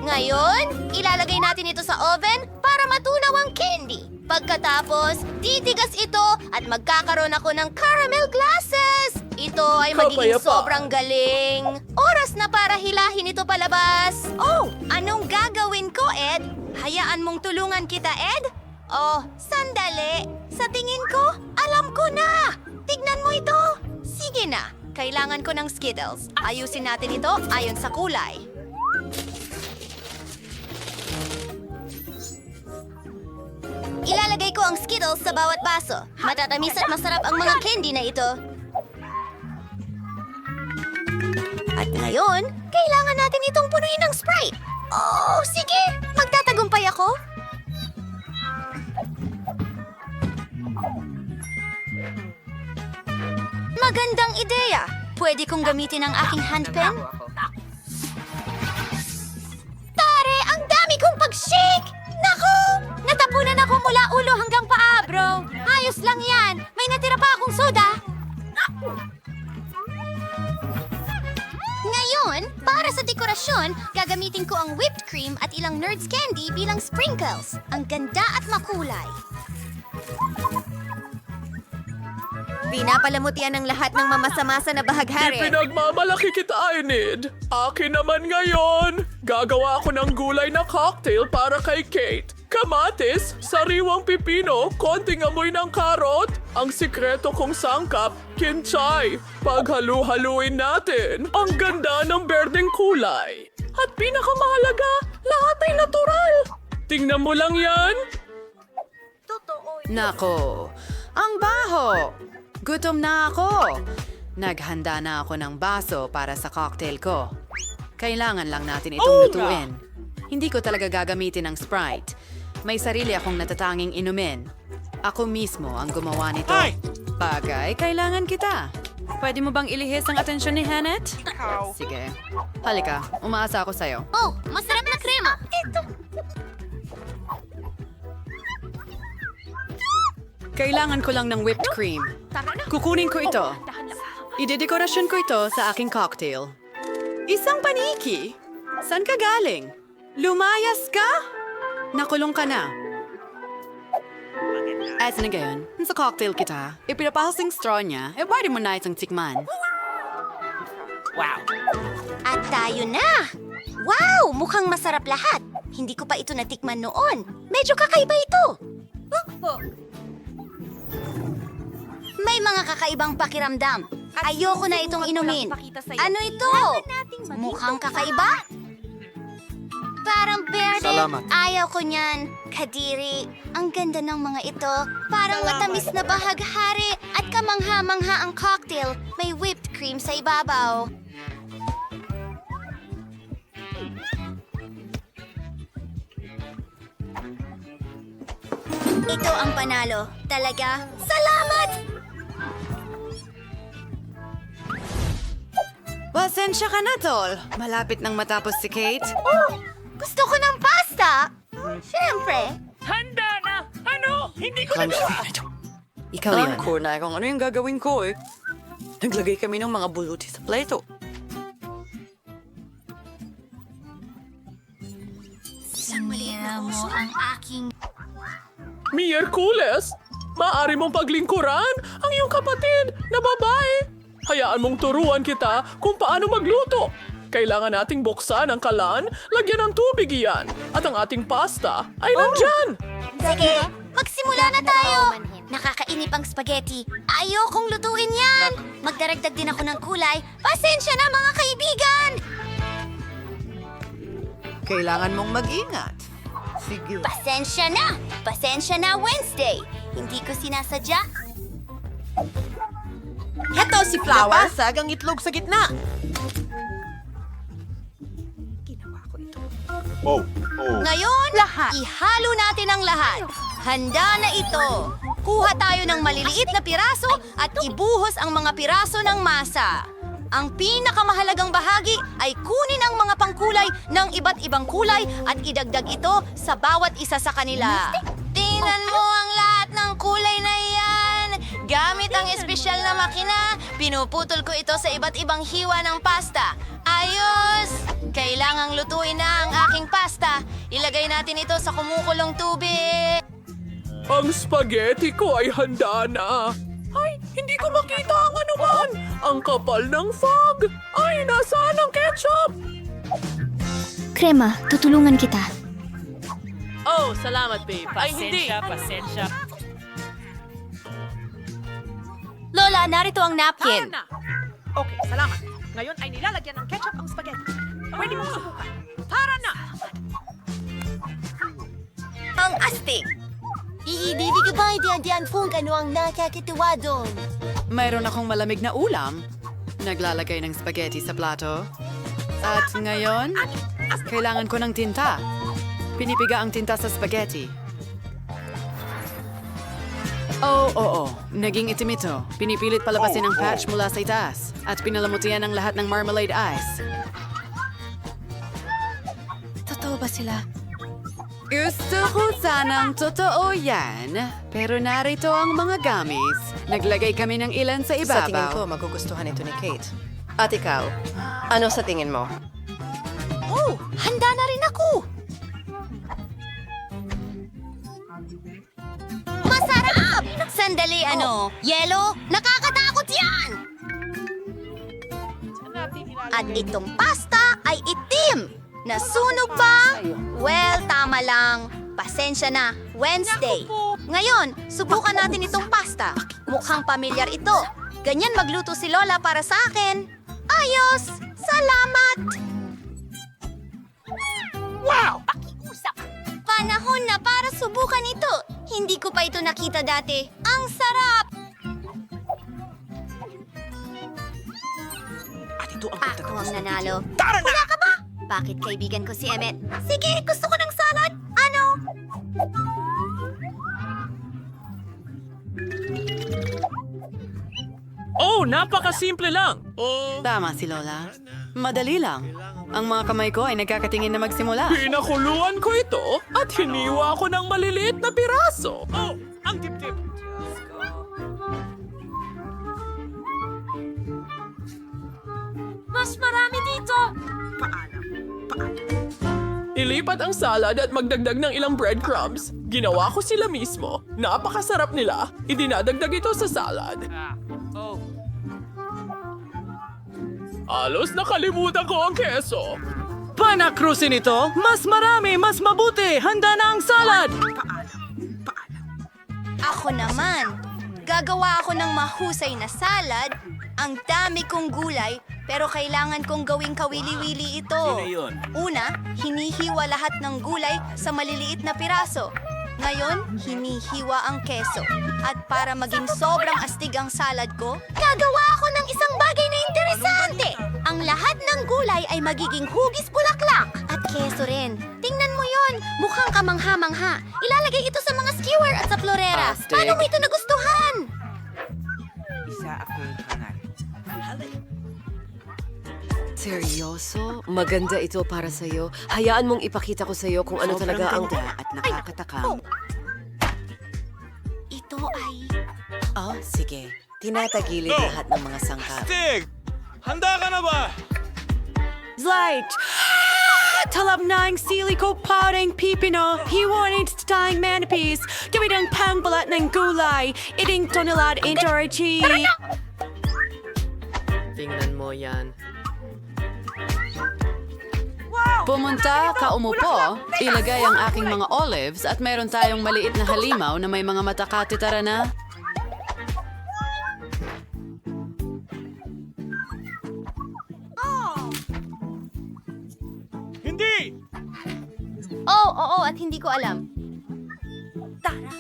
Ngayon, ilalagay natin ito sa oven para matunaw ang candy. Pagkatapos, titigas ito at magkakaroon ako ng caramel glasses. Ito ay magiging Kapayapa. sobrang galing. Oras na para hilahin ito palabas. Oh, anong gagawin ko, Ed? Hayaan mong tulungan kita, Ed? Oh, sandali. Sa tingin ko, alam ko na. Tignan mo ito. Sige na. Kailangan ko ng Skittles. Ayusin natin ito ayon sa kulay. Ilalagay ko ang Skittles sa bawat baso. Matatamis at masarap ang mga candy na ito. At ngayon, kailangan natin itong punuin ng Sprite. Oh, sige! Magtatagumpay ako. Magandang ideya. Pwede kong gamitin ang aking handpen? Tare, ang dami kong pag-shake! Naku! Natapunan ako mula ulo hanggang paa, bro. Ayos lang yan. May natira pa akong soda. Ngayon, para sa dekorasyon, gagamitin ko ang whipped cream at ilang Nerds candy bilang sprinkles. Ang ganda at makulay. Pinapalamutian ng lahat ng mamasamasa na bahaghari. Ipinagmamalaki kita, Enid. Akin naman ngayon. Gagawa ako ng gulay na cocktail para kay Kate. Kamatis, sariwang pipino, konting amoy ng karot. Ang sikreto kong sangkap, kinchay. Paghalu-haluin natin, ang ganda ng berdeng kulay. At pinakamahalaga, lahat ay natural. Tingnan mo lang yan. Nako, ang baho! Gutom na ako! Naghanda na ako ng baso para sa cocktail ko. Kailangan lang natin itong lutuin. Hindi ko talaga gagamitin ng Sprite. May sarili akong natatanging inumin. Ako mismo ang gumawa nito. Bagay, kailangan kita. Pwede mo bang ilihis ang atensyon ni Hanet? Sige. Halika, umaasa ako sa'yo. Oh, masarap na krema. Ito. Kailangan ko lang ng whipped cream. Kukunin ko ito. Idedekorasyon ko ito sa aking cocktail. Isang paniki? San ka galing? Lumayas ka? Nakulong ka na. As na gayon, sa cocktail kita, ipinapahasing straw niya, pwede mo na itong tikman. At tayo na! Wow! Mukhang masarap lahat. Hindi ko pa ito natikman noon. Medyo kakaiba ito. May mga kakaibang pakiramdam. Ayoko na itong inumin. Ano ito? Mukhang kakaiba? Parang berde. Salamat. Ayaw ko niyan. Kadiri, ang ganda ng mga ito. Parang matamis na bahaghari at kamangha-mangha ang cocktail. May whipped cream sa ibabaw. Ito ang panalo. Talaga? Salamat! Pasensya ka na, Tol. Malapit nang matapos si Kate. Oh, gusto ko ng pasta! Siyempre. Handa na! Ano? Hindi ko na... Ikaw yun. Ko na kung ano yung gagawin ko eh. Naglagay kami ng mga buluti sa plato. Sinira mo ang aking... Miyerkules, maaari mong paglingkuran ang iyong kapatid na babae. Hayaan mong turuan kita kung paano magluto. Kailangan nating buksan ang kalan, lagyan ng tubig iyan, at ang ating pasta ay nandyan. Sige, magsimula na tayo! Nakakainip ang spaghetti. Ayokong lutuin yan! Magdaragdag din ako ng kulay. Pasensya na mga kaibigan! Kailangan mong mag-ingat. Sige. Pasensya na! Pasensya na Wednesday! Hindi ko sinasadya. Heto si Flower. Napasag ang itlog sa gitna. Ngayon, ihalo natin ang lahat. Handa na ito. Kuha tayo ng maliliit na piraso at ibuhos ang mga piraso ng masa. Ang pinakamahalagang bahagi ay kunin ang mga pangkulay ng iba't ibang kulay at idagdag ito sa bawat isa sa kanila. Tingnan mo ang lahat ng kulay na iyan. Gamit ang espesyal na makina, pinuputol ko ito sa iba't ibang hiwa ng pasta. Ayos! Kailangang lutuin na ang aking pasta. Ilagay natin ito sa kumukulong tubig. Ang spaghetti ko ay handa na. Ay, hindi ko makita ang anuman. Ang kapal ng fog. Ay, nasaan ang ketchup? Krema, tutulungan kita. Oh, salamat, babe. Ay, hindi. Pasensya. Lola, narito ang napkin. Okay, salamat. Ngayon ay nilalagyan ng ketchup ang spaghetti. Pwede mong subukan. Tara na! Ang astig. Iibibig ka ba diyan kung ano ang nakakituwa doon? Mayroon akong malamig na ulam. Naglalagay ng spaghetti sa plato. At ngayon, kailangan ko ng tinta. Pinipiga ang tinta sa spaghetti. Oo. Naging itim ito. Pinipilit palabasin ang patch mula sa itaas. At pinalamutian ang lahat ng marmalade ice. Totoo ba sila? Gusto ko sanang totoo yan. Pero narito ang mga gamis. Naglagay kami ng ilan sa ibabaw. Sa tingin ko, magugustuhan ito ni Kate. At ikaw, ano sa tingin mo? Oh, handa na rin ako. Masarap! Sandali, Yelo? Nakakatakot yan! At itong pasta ay itim! Nasunog ba? Well, tama lang. Pasensya na, Wednesday. Ngayon, subukan natin itong pasta. Mukhang pamilyar ito. Ganyan magluto si Lola para sa akin. Ayos! Salamat! Wow! Pakiusap! Panahon na para subukan ito. Hindi ko pa ito nakita dati. Ang sarap! Ako ang nanalo. Wala ka ba? Bakit kaibigan ko si Emmet? Sige, gusto ko ng salad! Ano? Oh, napakasimple lang. Tama si Lola. Madali lang. Ang mga kamay ko ay nagkakatingin na magsimula. Pinakuluan ko ito at hiniwa ko ng maliliit na piraso. Oh, ang tip-tip. Mas marami dito! Ilipat ang salad at magdagdag ng ilang breadcrumbs. Ginawa ko sila mismo. Napakasarap nila. Idinadagdag ito sa salad. Alos nakalimutan ko ang keso. Panakrusin ito! Mas marami, mas mabuti! Handa na ang salad! Ako naman. Gagawa ako ng mahusay na salad. Ang dami kong gulay, pero kailangan kong gawing kawili-wili ito. Una, hinihiwa lahat ng gulay sa maliliit na piraso. Ngayon, hinihiwa ang keso. At para maging sobrang astig ang salad ko, gagawa ako ng isang bagay na interesante. Ang lahat ng gulay ay magiging hugis bulaklak. At keso rin. Tingnan mo yon, mukhang kamangha-mangha. Ilalagay ito sa mga skewer at sa florera. Astig. Paano mo ito nagustuhan? Seryoso? Maganda ito para sa'yo. Hayaan mong ipakita ko sa'yo kung ano talaga ang... at nakakatakam. Ito ay... Oh, sige. Tinatagilid lahat ng mga sangkap. Stig! Handa ka na ba? Light! Talab na ang sili ko parang pipino. Hiwanin sa tayong manipis. Gawin ang pangbalat ng gulay. Iting tonelad intorchi. Tingnan mo yan. Pumunta, kaumupo, ilagay ang aking mga olives at meron tayong maliit na halimaw na may mga matakati. Tara na. Hindi! Oo, at hindi ko alam.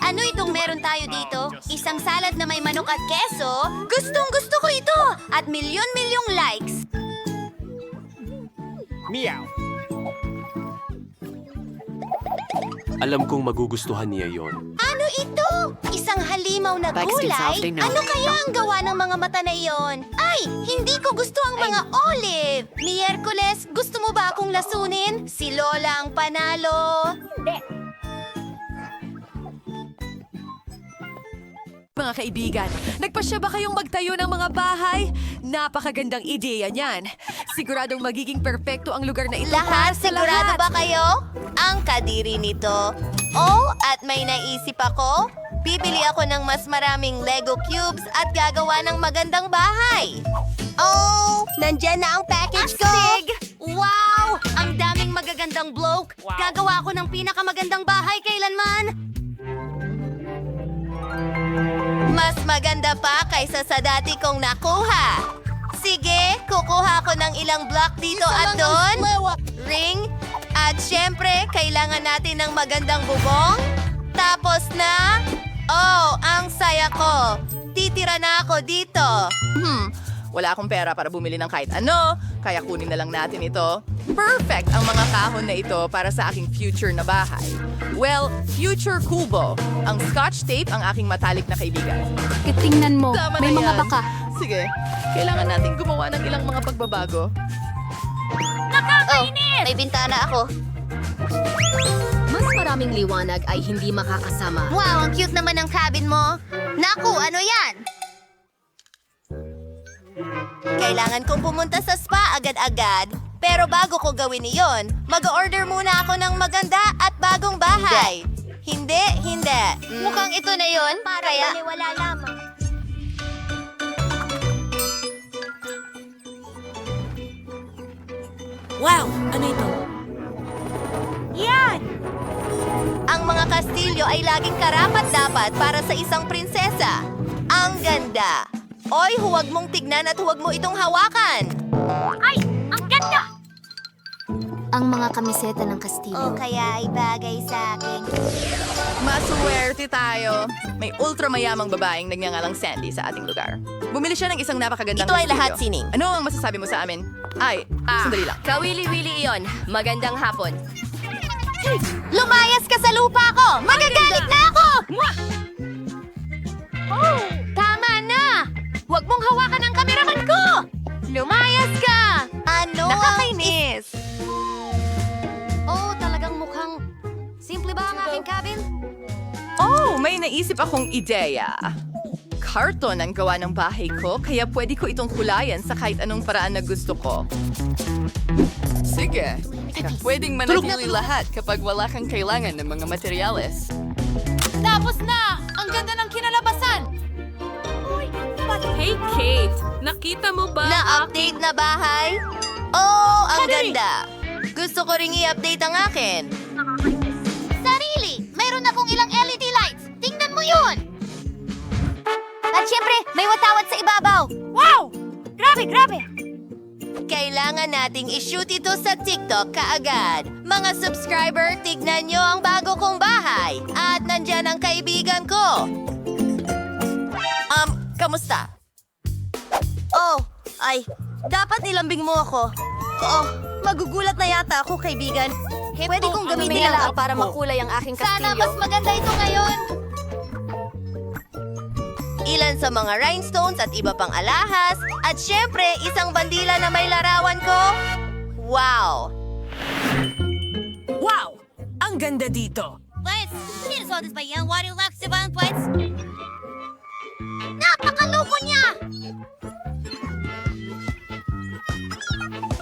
Ano itong meron tayo dito? Isang salad na may manok at keso? Gustong-gusto ko ito! At milyon-milyong likes! Meow! Alam kong magugustuhan niya yon. Ano ito? Isang halimaw na gulay? Ano kaya ang gawa ng mga mata na iyon? Ay, hindi ko gusto ang mga olive! Miyerkules, gusto mo ba akong lasunin? Si Lola ang panalo! Mga kaibigan, nagpasya ba kayong magtayo ng mga bahay? Napakagandang ideya niyan. Siguradong magiging perpekto ang lugar na ito Lahat, para sa sigurado lahat. ba kayo? Ang kadiri nito. Oh, at may naisip ako. Bibili ako ng mas maraming Lego cubes at gagawa ng magandang bahay. Oh, nandyan na ang package ko. Wow! Ang daming magagandang bloke. Gagawa ako ng pinakamagandang bahay kailanman. Mas maganda pa kaysa sa dati kong nakuha. Sige, kukuha ko ng ilang block dito at doon. Ring. At syempre, kailangan natin ng magandang bubong. Tapos na... Oh, ang saya ko. Titira na ako dito. Wala akong pera para bumili ng kahit ano, kaya kunin na lang natin ito. Perfect ang mga kahon na ito para sa aking future na bahay. Well, future kubo. Ang scotch tape ang aking matalik na kaibigan. Tingnan mo, Tama may na mga yan. baka. Sige, kailangan natin gumawa ng ilang mga pagbabago. Oh, may bintana ako. Mas maraming liwanag ay hindi makakasama. Wow, ang cute naman ng cabin mo. Naku, ano yan? Kailangan kong pumunta sa spa agad-agad. Pero bago ko gawin iyon, mag-order muna ako ng maganda at bagong bahay. Hindi. Mukhang ito na yon. Kaya... wala lamang. Wow! Ano ito? Yan! Ang mga kastilyo ay laging karapat-dapat para sa isang prinsesa. Ang ganda! Oy, huwag mong tignan at huwag mo itong hawakan! Ay, ang ganda! ang mga kamiseta ng Kastilyo. O kaya ay bagay sa akin. Masuwerte tayo. May ultramayamang babaeng nagngangalang Sandy sa ating lugar. Bumili siya ng isang napakagandang Ito ay kastilyo. lahat, Sining. Ano ang masasabi mo sa amin? Sandali lang. Kawili-wili iyon. Magandang hapon. Lumayas ka sa lupa ko! Magagalit na ako! Tama na! Huwag mong hawakan ang kameraman ko! Lumayas ka! Ano? Nakakainis. Oh, talagang mukhang... Simple ba ang aking cabin? Oh, may naisip akong ideya. Karton ang gawa ng bahay ko, kaya pwede ko itong kulayan sa kahit anong paraan na gusto ko. Sige, pwedeng manatili lahat kapag wala kang kailangan ng mga materyales. Tapos na! Ang ganda ng kinalabasan! Hey, Kate! Nakita mo ba? Na-update na bahay? Oh, ang ganda. Gusto ko ring i-update ang akin. Sarili! Mayroon akong ilang LED lights! Tingnan mo yun! At syempre, may watawat sa ibabaw! Wow! Grabe, grabe! Kailangan nating i-shoot ito sa TikTok kaagad. Mga subscriber, tignan nyo ang bago kong bahay. At nandyan ang kaibigan ko. Kamusta? Oh, dapat nilambing mo ako. Oh, magugulat na yata ako, kaibigan. Pwede kong gamitin lang para makulay ang aking kastilyo. Sana mas maganda ito ngayon! Ilan sa mga rhinestones at iba pang alahas. At syempre, isang bandila na may larawan ko. Wow! Wow! Ang ganda dito! Pwes, sinusodas ba yan? What you like, Sivan, Pwes? Napakaloko niya!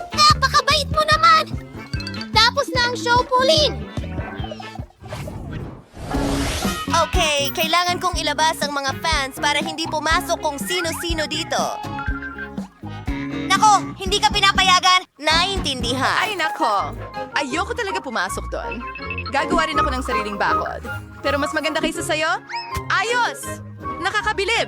Napakabait mo naman! Tapos na ang show, Pauline! Okay, kailangan kong ilabas ang mga fans para hindi pumasok kung sino-sino dito. Nako, hindi ka pinapayagan. Naintindihan. Ay nako, ayoko talaga pumasok doon. Gagawa rin ako ng sariling bakod. Pero mas maganda kaysa sayo? Ayos! Nakakabilib!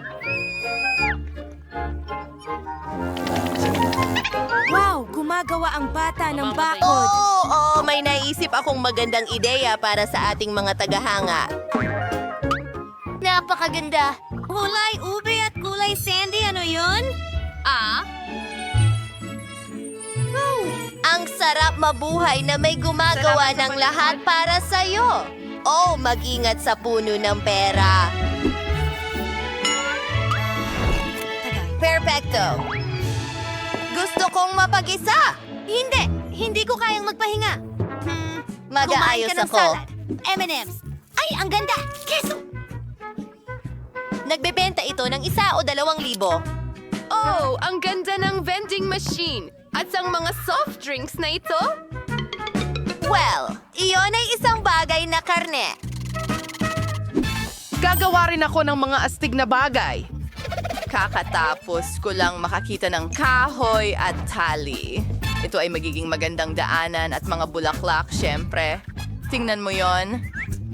Wow! Gumagawa ang bata ng Oo, may naisip akong magandang ideya para sa ating mga tagahanga. Napakaganda! Kulay ube at kulay sandy, ano yun? Ang sarap mabuhay na may gumagawa ng lahat para sa'yo. Oh, mag-ingat sa puno ng pera. Perfecto. Gusto kong mapag-isa. Hindi ko kayang magpahinga. Mag-aayos ako. M&M's. Ay, ang ganda! Keso! Nagbebenta ito ng 1 o 2,000. Oh, ang ganda ng vending machine! At ang mga soft drinks na ito? Well, iyon ay isang bagay na karne. Gagawa rin ako ng mga astig na bagay. Kakatapos ko lang makakita ng kahoy at tali. Ito ay magiging magandang daanan at mga bulaklak, syempre. Tingnan mo yon.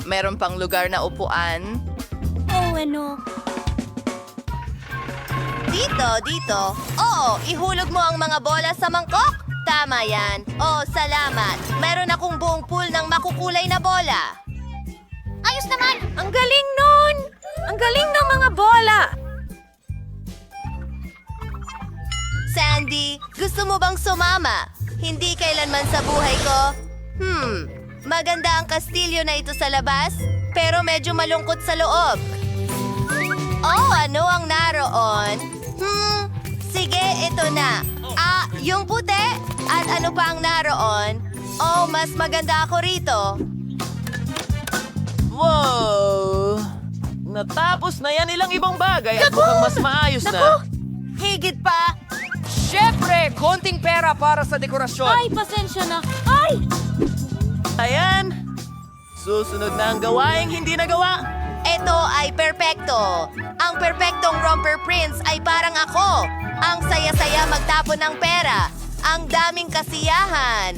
Meron pang lugar na upuan. Oh, ano? Dito. Oo, ihulog mo ang mga bola sa mangkok. Tama yan. Oh, salamat. Meron akong buong pool ng makukulay na bola. Ayos naman! Ang galing nun! Ang galing ng mga bola! Sandy, gusto mo bang sumama? Hindi kailanman sa buhay ko. Maganda ang kastilyo na ito sa labas, pero medyo malungkot sa loob. Oh, ano ang naroon? Sige, ito na. Yung puti? At ano pa ang naroon? Oh, mas maganda ako rito. Wow! Natapos na yan ilang ibang bagay at mukhang mas maayos na. Higit pa. Siyempre, konting pera para sa dekorasyon. Ay, pasensya na! Ay! Ayan! Susunod na ang gawaing hindi nagawa. Ito ay perpekto. Ang perpektong romper prince ay parang ako. Ang saya-saya magtapon ng pera. Ang daming kasiyahan.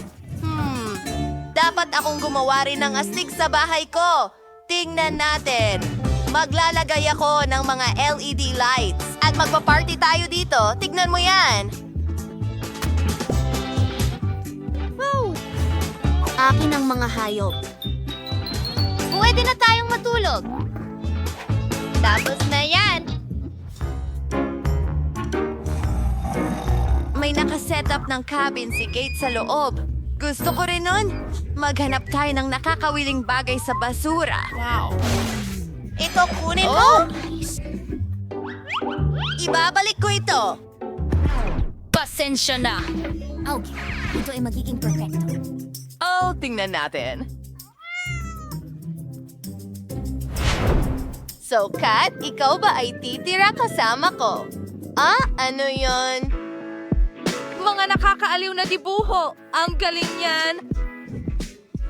Dapat akong gumawa rin ng astig sa bahay ko. Tingnan natin. Maglalagay ako ng mga LED lights. At magpa-party tayo dito. Tignan mo yan. Akin ang mga hayop. Pwede na tayong matulog. Tapos na yan. May nakasetup ng cabin si Kate sa loob. Gusto ko rin nun. Maghanap tayo ng nakakawiling bagay sa basura. Wow. Ito kunin mo. Ibabalik ko ito. Pasensya na. Okay, ito ay magiging perfecto. Oh, tingnan natin. So, Kat, ikaw ba ay titira kasama ko? Ah, ano yon? Mga nakakaaliw na dibuho. Ang galing yan.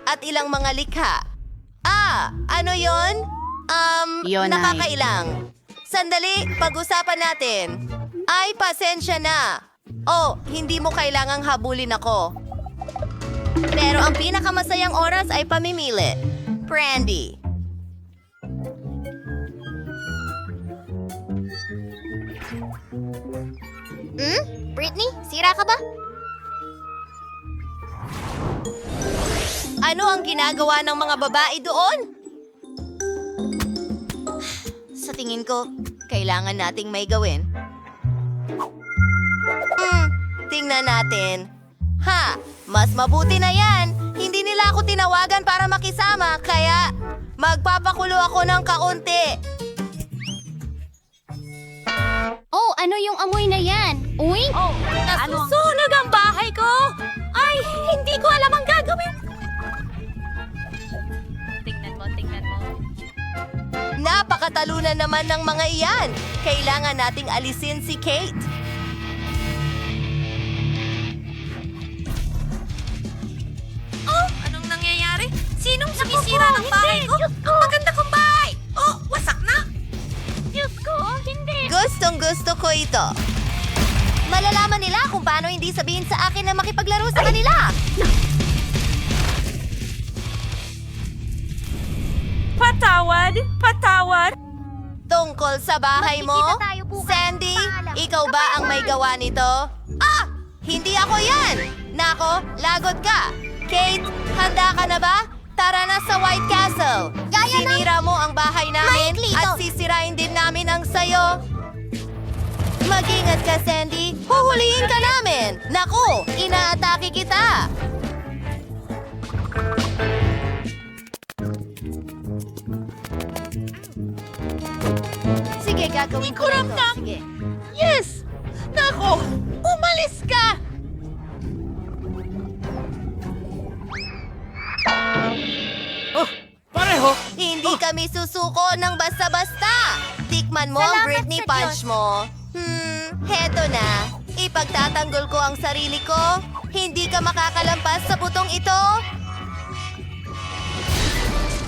At ilang mga likha. Ah, ano yon? Yun ay- Nakakailang. Sandali, pag-usapan natin. Ay, pasensya na. Oh, hindi mo kailangang habulin ako. Pero ang pinakamasayang oras ay pamimili. Brandy. Britney, sira ka ba? Ano ang ginagawa ng mga babae doon? Sa tingin ko, kailangan nating may gawin. Tingnan natin. Ha, mas mabuti na yan. Hindi nila ako tinawagan para makisama, kaya magpapakulo ako ng kaunti. Oh, ano yung amoy na yan? Uy! Oh, nasusunog ang bahay ko! Ay, hindi ko alam ang gagawin. Tingnan mo. Napakatalunan naman ng mga iyan. Kailangan nating alisin si Kate. Oh, anong nangyayari? Sinong sumisira ng bahay ko? Ang maganda kong bahay! Oh, wasak na! Diyos ko, hindi! Gustong-gusto ko ito. Malalaman nila kung paano hindi sabihin sa akin na makipaglaro sa kanila. Patawad! Tungkol sa bahay mo, Magkikita tayo bukas. Sandy, Paalam. ikaw ba ang may gawa nito? Ah! Hindi ako yan! Nako, lagot ka! Kate, handa ka na ba? Tara na sa White Castle! Sinira mo ang bahay namin Maikli at ito. sisirain din namin ang sayo. Mag-ingat ka, Sandy. Huhulihin ka namin. Naku, inaatake kita. Sige, gagawin ko rin to. Sige. Yes! Nako! Umalis ka! Pareho! Hindi kami susuko ng basta-basta. Tikman mo ang Salamat Britney sa punch Diyos. mo. Heto na. Ipagtatanggol ko ang sarili ko. Hindi ka makakalampas sa butong ito.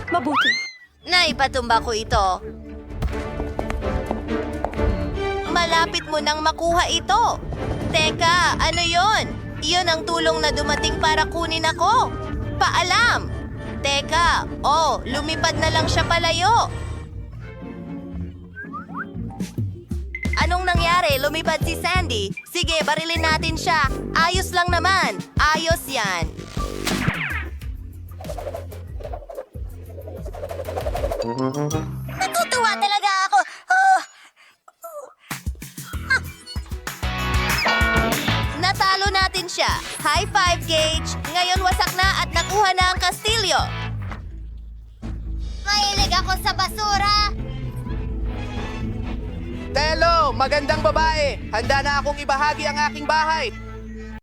Mabuti. Naipatumba ko ito. Malapit mo nang makuha ito. Teka, ano yon? Iyon ang tulong na dumating para kunin ako. Paalam. Teka, lumipad na lang siya palayo. Anong nangyari? Lumipad si Sandy. Sige, barilin natin siya. Ayos lang naman. Ayos yan. Natutuwa talaga ako. Natalo natin siya. High five, Gage. Ngayon wasak na at nakuha na ang kastilyo. Mahilig ako sa basura. Telo, magandang babae. Handa na akong ibahagi ang aking bahay.